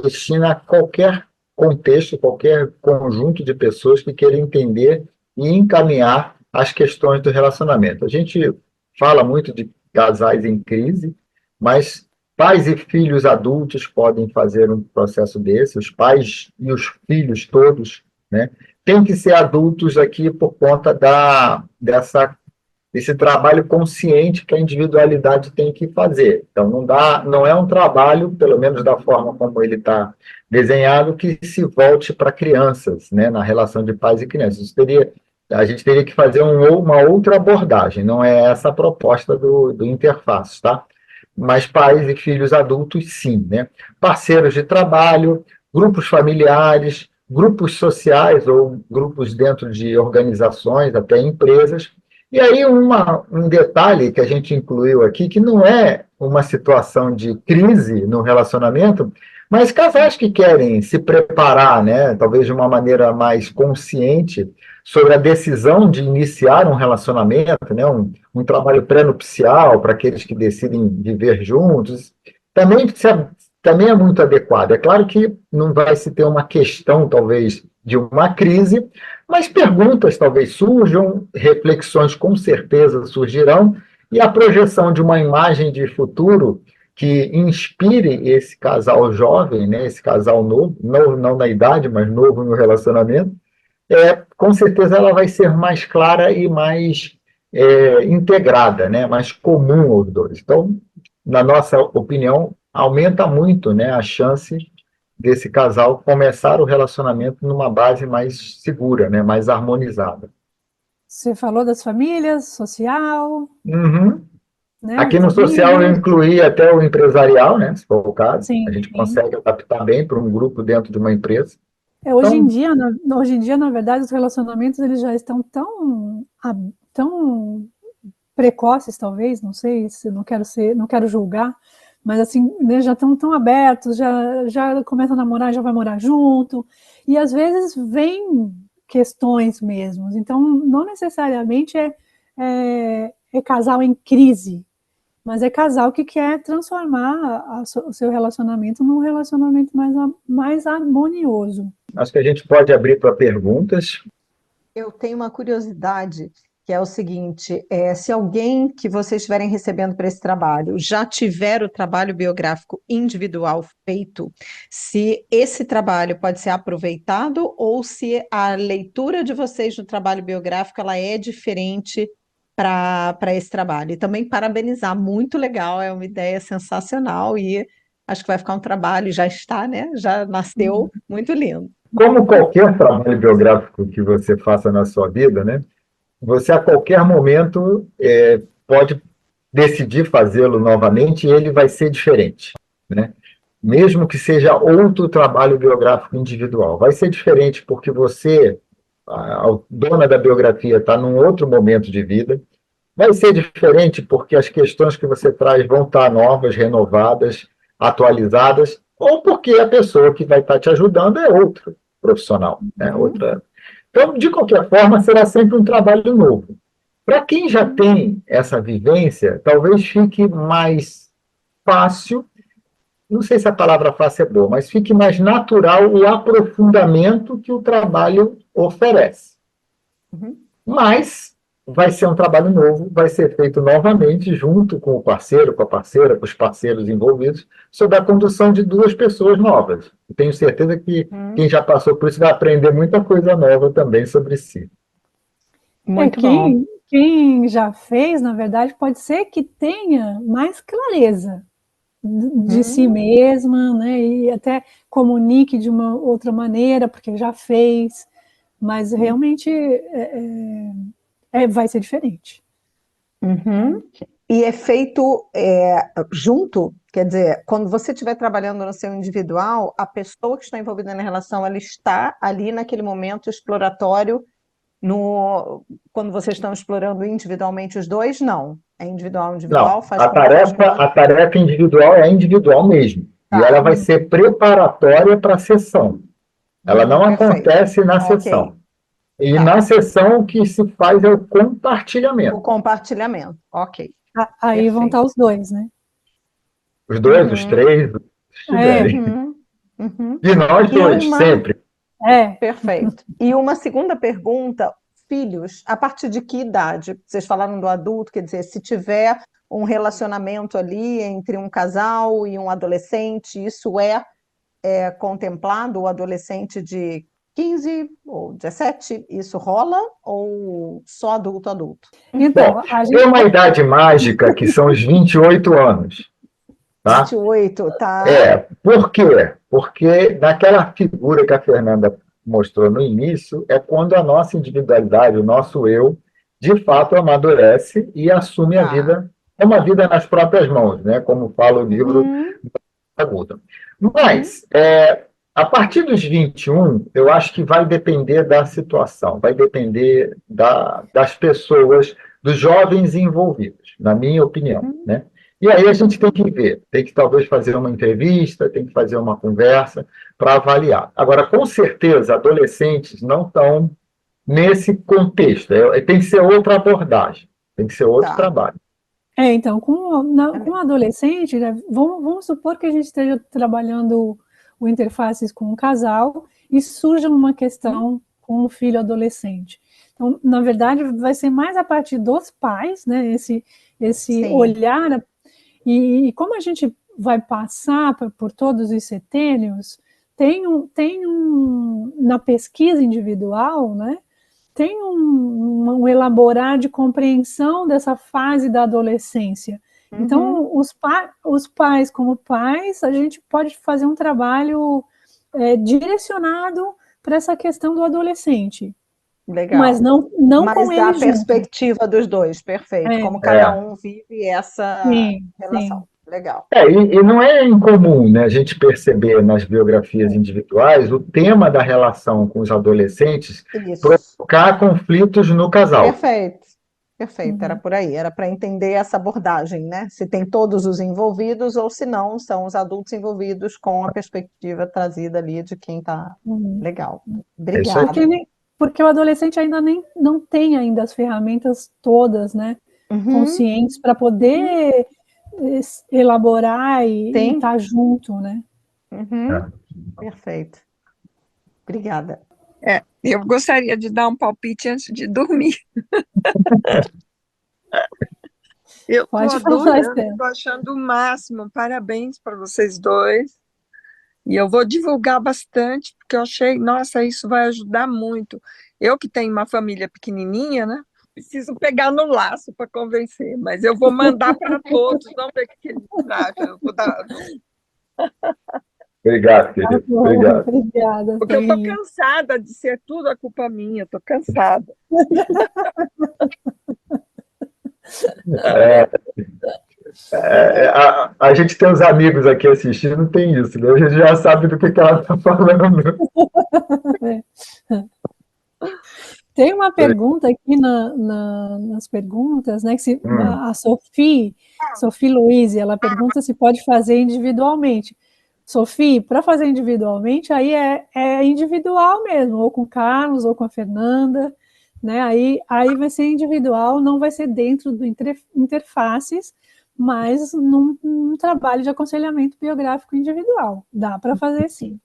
destina a qualquer contexto, qualquer conjunto de pessoas que queiram entender e encaminhar as questões do relacionamento. A gente fala muito de casais em crise, mas pais e filhos adultos podem fazer um processo desse, os pais e os filhos todos, né? Tem que ser adultos aqui por conta desse trabalho consciente que a individualidade tem que fazer. Então, não é um trabalho, pelo menos da forma como ele está desenhado, que se volte para crianças, né, na relação de pais e crianças. A gente teria que fazer uma outra abordagem, não é essa a proposta do interface, tá? Mas pais e filhos adultos, sim, né? Parceiros de trabalho, grupos familiares, grupos sociais ou grupos dentro de organizações, até empresas. E aí um detalhe que a gente incluiu aqui, que não é uma situação de crise no relacionamento, mas casais que querem se preparar, né, talvez de uma maneira mais consciente, sobre a decisão de iniciar um relacionamento, né, um trabalho pré-nupcial para aqueles que decidem viver juntos, também é muito adequado. É claro que não vai se ter uma questão, talvez, de uma crise, mas perguntas talvez surjam, reflexões com certeza surgirão, e a projeção de uma imagem de futuro que inspire esse casal jovem, né, esse casal novo, não na idade, mas novo no relacionamento, com certeza ela vai ser mais clara e mais integrada, né, mais comum aos dois. Então, na nossa opinião, aumenta muito, né, a chance desse casal começar o relacionamento numa base mais segura, né, mais harmonizada. Você falou das famílias, social, Uhum. né? Aqui no social eu incluí até o empresarial, né, se for o caso. Sim, a gente consegue adaptar bem para um grupo dentro de uma empresa. Hoje em dia, na verdade, os relacionamentos eles já estão tão precoces, talvez, não sei, se não quero julgar, mas assim, né, já estão tão abertos, já começa a namorar, já vai morar junto, e às vezes vem questões mesmo. Então, não necessariamente é casal em crise, mas é casal que quer transformar o seu relacionamento num relacionamento mais harmonioso. Acho que a gente pode abrir para perguntas. Eu tenho uma curiosidade, que é o seguinte, se alguém que vocês estiverem recebendo para esse trabalho já tiver o trabalho biográfico individual feito, se esse trabalho pode ser aproveitado ou se a leitura de vocês no trabalho biográfico ela é diferente para esse trabalho. E também parabenizar, muito legal, é uma ideia sensacional e acho que vai ficar um trabalho, já está, né? Já nasceu, muito lindo. Como qualquer trabalho biográfico que você faça na sua vida, né? Você a qualquer momento pode decidir fazê-lo novamente e ele vai ser diferente, né? mesmo que seja outro trabalho biográfico individual. Vai ser diferente porque você, a dona da biografia, está num outro momento de vida. Vai ser diferente porque as questões que você traz vão estar novas, renovadas, atualizadas, ou porque a pessoa que vai estar te ajudando é outro profissional, né? Outra. Então, de qualquer forma, será sempre um trabalho novo. Para quem já tem essa vivência, talvez fique mais fácil, não sei se a palavra fácil é boa, mas fique mais natural o aprofundamento que o trabalho oferece. Mas vai ser um trabalho novo, vai ser feito novamente junto com o parceiro, com a parceira, com os parceiros envolvidos, sob a condução de duas pessoas novas. Eu tenho certeza que quem já passou por isso vai aprender muita coisa nova também sobre si. Muito bom. Quem já fez, na verdade, pode ser que tenha mais clareza de si mesma, né? E até comunique de uma outra maneira, porque já fez, mas realmente vai ser diferente. E é feito junto, quer dizer, quando você estiver trabalhando no seu individual, a pessoa que está envolvida na relação, ela está ali naquele momento exploratório, quando vocês estão explorando individualmente os dois, não. É individual, Não, faz a tarefa individual é individual mesmo. E ela vai ser preparatória para a sessão. Ela não acontece na sessão. E na sessão o que se faz é o compartilhamento. O compartilhamento, ok. Aí vão estar os dois, né? Os dois, os três, se estiverem. E nós dois, sempre. Perfeito. E uma segunda pergunta, filhos, a partir de que idade? Vocês falaram do adulto, quer dizer, se tiver um relacionamento ali entre um casal e um adolescente, isso é contemplado, o adolescente de 15 ou 17, isso rola ou só adulto? Então, bom, tem uma idade mágica que são os 28 anos. Tá? 28, tá. Por quê? Porque naquela figura que a Fernanda mostrou no início, é quando a nossa individualidade, o nosso eu, de fato amadurece e assume a vida, uma vida nas próprias mãos, né? Como fala o livro da Gulda. Mas, a partir dos 21, eu acho que vai depender da situação, vai depender das pessoas, dos jovens envolvidos, na minha opinião, né? E aí a gente tem que ver, tem que talvez fazer uma entrevista, tem que fazer uma conversa para avaliar. Agora, com certeza, adolescentes não estão nesse contexto, tem que ser outra abordagem, tem que ser outro trabalho. Então, com adolescente, né, vamos supor que a gente esteja trabalhando o interfaces com um casal e surja uma questão com um filho adolescente. Então, na verdade, vai ser mais a partir dos pais, né, esse olhar. E como a gente vai passar por todos os setênios, na pesquisa individual, né, tem um elaborar de compreensão dessa fase da adolescência. Então, os pais, como pais, a gente pode fazer um trabalho direcionado para essa questão do adolescente. Legal. Mas não com ele da perspectiva dos dois, perfeito. Como cada um vive essa relação. Sim. Legal. E não é incomum, né, a gente perceber nas biografias individuais o tema da relação com os adolescentes provocar conflitos no casal. Perfeito, era por aí, era para entender essa abordagem, né? Se tem todos os envolvidos ou se não, são os adultos envolvidos com a perspectiva trazida ali de quem está legal. Obrigada. Porque o adolescente ainda não tem ainda as ferramentas todas, né, conscientes para poder elaborar e estar junto, né? Perfeito. Obrigada. Eu gostaria de dar um palpite antes de dormir. Eu estou achando o máximo. Parabéns para vocês dois. E eu vou divulgar bastante, porque eu achei, nossa, isso vai ajudar muito. Eu que tenho uma família pequenininha, né? Preciso pegar no laço para convencer, mas eu vou mandar para todos, vamos ver o que eles acham. Eu vou dar... Obrigado, querido. Obrigada. Porque eu estou cansada de ser tudo a culpa minha, estou cansada. A gente tem os amigos aqui assistindo, tem isso, né? A gente já sabe do que ela está falando. Tem uma pergunta aqui nas perguntas, né? Que a Sophie Luiz, ela pergunta se pode fazer individualmente. Sophie, para fazer individualmente, aí é individual mesmo, ou com o Carlos, ou com a Fernanda, né? Aí vai ser individual, não vai ser dentro do interfaces, mas num trabalho de aconselhamento biográfico individual. Dá para fazer sim.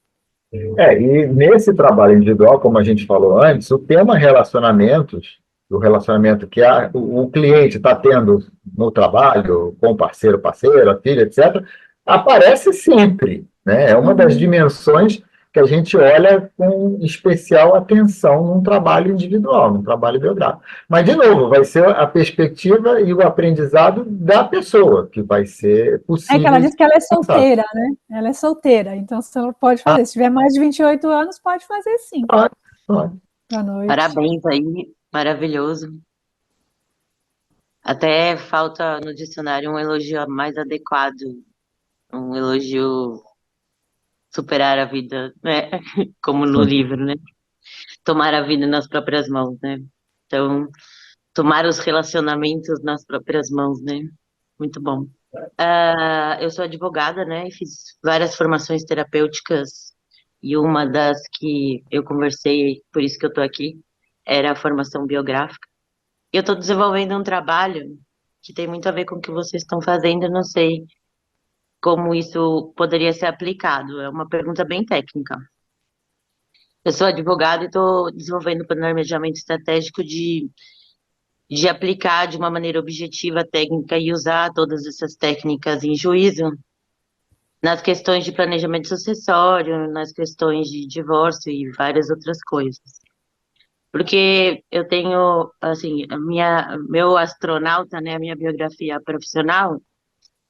E nesse trabalho individual, como a gente falou antes, o tema relacionamentos, o relacionamento que o cliente está tendo no trabalho, com o parceiro, parceira, filha, etc., aparece sempre, né? É uma das dimensões que a gente olha com especial atenção num trabalho individual, num trabalho biográfico. Mas, de novo, vai ser a perspectiva e o aprendizado da pessoa que vai ser possível. É que ela disse que ela é solteira, né? Ela é solteira, então você pode fazer. Se tiver mais de 28 anos, pode fazer sim. Pode. Boa noite. Parabéns aí, maravilhoso. Até falta no dicionário um elogio mais adequado, um elogio superar a vida, né? Como no livro, né? Tomar a vida nas próprias mãos, né? Então, tomar os relacionamentos nas próprias mãos, né? Muito bom. Eu sou advogada, né? E fiz várias formações terapêuticas e uma das que eu conversei, por isso que eu tô aqui, era a formação biográfica. E eu estou desenvolvendo um trabalho que tem muito a ver com o que vocês estão fazendo, eu não sei como isso poderia ser aplicado. É uma pergunta bem técnica. Eu sou advogada e estou desenvolvendo um planejamento estratégico de aplicar de uma maneira objetiva, técnica e usar todas essas técnicas em juízo nas questões de planejamento sucessório, nas questões de divórcio e várias outras coisas. Porque eu tenho, assim, meu astronauta, né, a minha biografia profissional,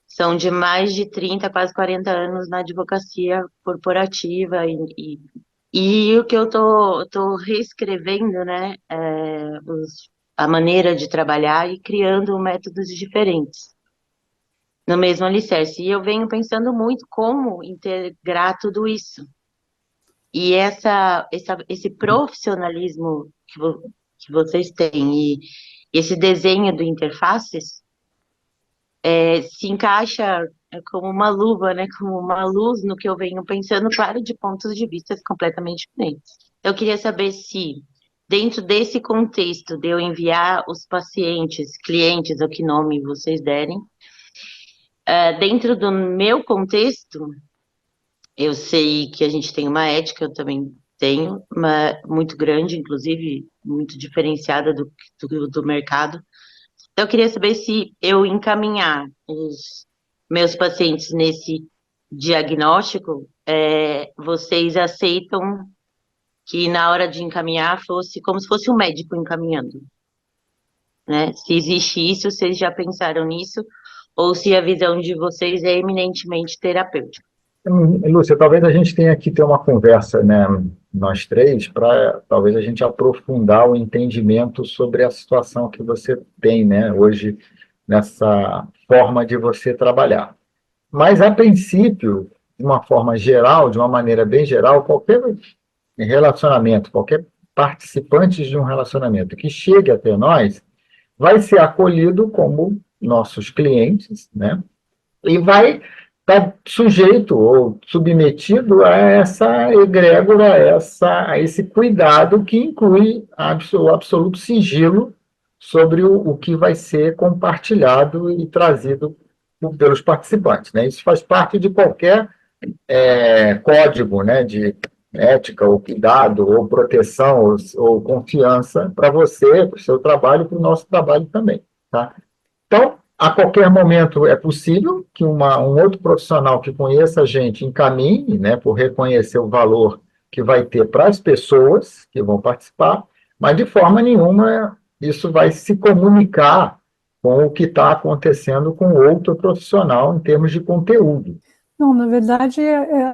são de mais de 30, quase 40 anos na advocacia corporativa e o que eu tô reescrevendo, né, a maneira de trabalhar e criando métodos diferentes no mesmo alicerce. E eu venho pensando muito como integrar tudo isso. E esse profissionalismo que vocês têm e esse desenho do interfaces se encaixa como uma luva, né, como uma luz no que eu venho pensando, claro, de pontos de vista completamente diferentes. Eu queria saber se, dentro desse contexto de eu enviar os pacientes, clientes, ou que nome vocês derem, dentro do meu contexto, eu sei que a gente tem uma ética, eu também tenho, muito grande, inclusive, muito diferenciada do mercado. Então, eu queria saber se eu encaminhar os meus pacientes nesse diagnóstico, vocês aceitam que na hora de encaminhar fosse como se fosse um médico encaminhando, né? Se existe isso, vocês já pensaram nisso, ou se a visão de vocês é eminentemente terapêutica. Lúcia, talvez a gente tenha que ter uma conversa, né, nós três, para talvez a gente aprofundar o entendimento sobre a situação que você tem, né, hoje, nessa forma de você trabalhar. Mas, a princípio, de uma forma geral, de uma maneira bem geral, qualquer relacionamento, qualquer participante de um relacionamento que chegue até nós, vai ser acolhido como nossos clientes, né, e vai estar sujeito ou submetido a essa egrégora, a esse cuidado que inclui o absoluto sigilo sobre o que vai ser compartilhado e trazido pelos participantes, né? Isso faz parte de qualquer código, né, de ética, ou cuidado, ou proteção, ou confiança para você, para o seu trabalho, para o nosso trabalho também, tá? Então, a qualquer momento é possível que um outro profissional que conheça a gente encaminhe, né, por reconhecer o valor que vai ter para as pessoas que vão participar, mas de forma nenhuma isso vai se comunicar com o que está acontecendo com outro profissional em termos de conteúdo. Não, na verdade,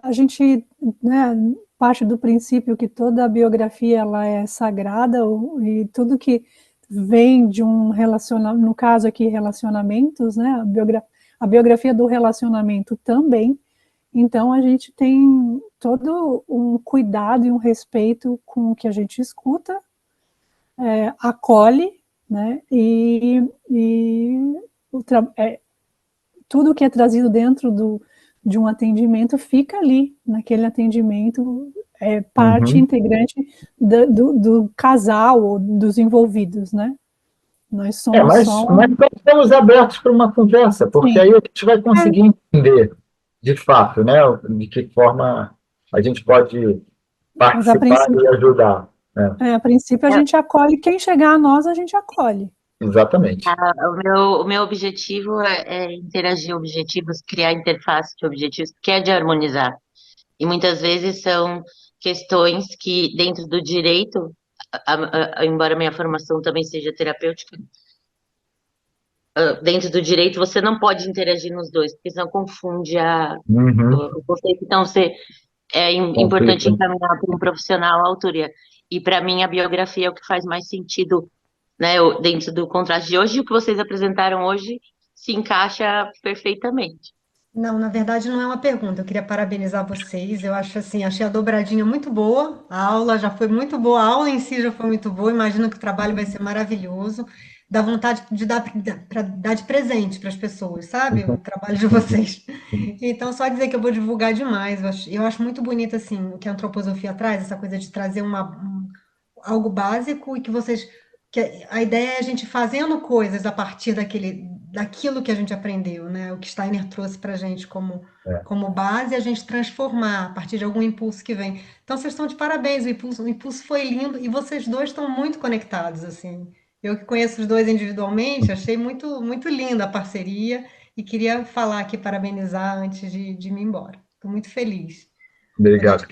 a gente, né, parte do princípio que toda a biografia ela é sagrada e tudo que vem de um relacionamento, no caso aqui, relacionamentos, né? a biografia do relacionamento também. Então, a gente tem todo um cuidado e um respeito com o que a gente escuta, acolhe, né? E tudo que é trazido dentro de um atendimento fica ali, naquele atendimento, parte integrante do casal ou dos envolvidos, né? Nós somos mas estamos abertos para uma conversa, porque Sim. aí a gente vai conseguir entender, de fato, né, de que forma a gente pode participar e ajudar. A princípio, a gente acolhe. Quem chegar a nós, a gente acolhe. Exatamente. O meu objetivo é interagir objetivos, criar interface de objetivos, que é de harmonizar. E muitas vezes são questões que, dentro do direito, embora minha formação também seja terapêutica, dentro do direito você não pode interagir nos dois, porque senão confunde o conceito. Então, é importante encaminhar para um profissional a autoria. E, para mim, a biografia é o que faz mais sentido, né, dentro do contrato de hoje. E o que vocês apresentaram hoje se encaixa perfeitamente. Não, na verdade não é uma pergunta. Eu queria parabenizar vocês. Eu acho assim, achei a dobradinha muito boa. A aula já foi muito boa, a aula em si já foi muito boa. Imagino que o trabalho vai ser maravilhoso. Dá vontade de dar para dar de presente para as pessoas, sabe? O trabalho de vocês. Então, só dizer que eu vou divulgar demais. Eu acho muito bonito assim o que a antroposofia traz, essa coisa de trazer algo básico e que vocês que a ideia é a gente fazendo coisas a partir daquilo que a gente aprendeu, né? O que Steiner trouxe para a gente como base, a gente transformar a partir de algum impulso que vem. Então, vocês estão de parabéns, o impulso foi lindo e vocês dois estão muito conectados, assim. Eu que conheço os dois individualmente, achei muito, muito linda a parceria e queria falar aqui, parabenizar antes de me ir embora. Estou muito feliz. Obrigado,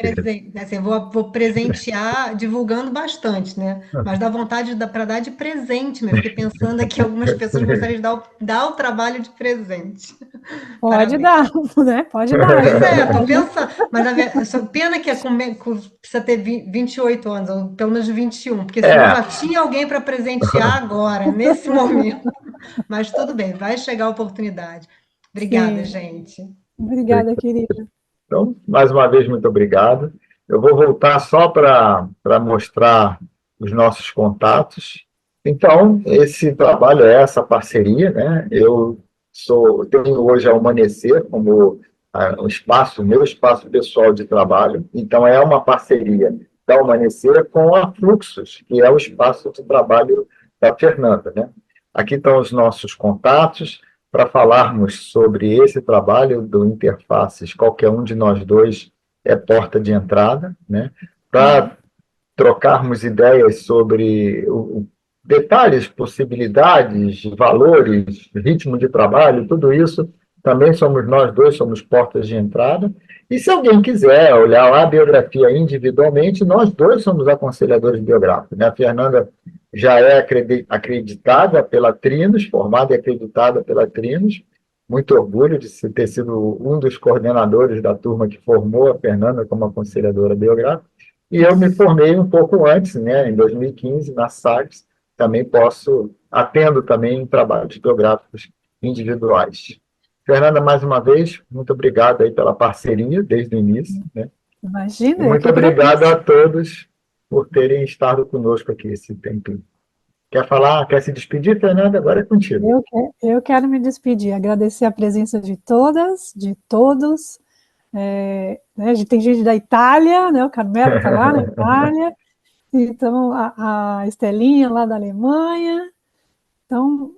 assim, vou presentear divulgando bastante, né? Mas dá vontade para dar de presente mesmo. Fiquei pensando aqui, algumas pessoas gostariam de dar o trabalho de presente. Pode dar, né? Pode dar. Pois estou pensando. Mas pena que precisa ter 28 anos, ou pelo menos 21, porque senão já tinha alguém para presentear agora, nesse momento. Mas tudo bem, vai chegar a oportunidade. Obrigada, gente. Obrigada, querida. Então, mais uma vez, muito obrigado. Eu vou voltar só para mostrar os nossos contatos. Então, esse trabalho é essa parceria, né? Eu tenho hoje a Amanhecer como o meu espaço pessoal de trabalho. Então, é uma parceria da Amanhecer com a Fluxos, que é o espaço de trabalho da Fernanda, né? Aqui estão os nossos contatos. Para falarmos sobre esse trabalho do Interfaces, qualquer um de nós dois é porta de entrada, né? Para trocarmos ideias sobre detalhes, possibilidades, valores, ritmo de trabalho, tudo isso, também somos nós dois, somos portas de entrada. E se alguém quiser olhar a biografia individualmente, nós dois somos aconselhadores biográficos, né? A Fernanda já é acreditada pela Trinos, formada e acreditada pela Trinos. Muito orgulho de ter sido um dos coordenadores da turma que formou a Fernanda como aconselhadora biográfica. E eu me formei um pouco antes, né, em 2015, na SAGS. Também atendo também trabalhos biográficos individuais. Fernanda, mais uma vez, muito obrigado aí pela parceria desde o início, né? Imagina. Muito obrigado a todos por terem estado conosco aqui esse tempo. Quer se despedir, Fernanda? Agora é contigo. Eu quero me despedir, agradecer a presença de todas, de todos. Né, tem gente da Itália, né? O Carmelo está lá na Itália. Então, a Estelinha lá da Alemanha. Então,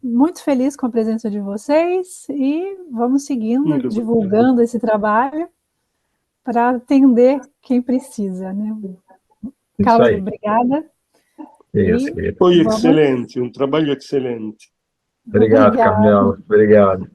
muito feliz com a presença de vocês e vamos seguindo, divulgando esse trabalho para atender quem precisa, né? Carlos, obrigada. Foi excelente, um trabalho excelente. Obrigado, Carmelo. Obrigado.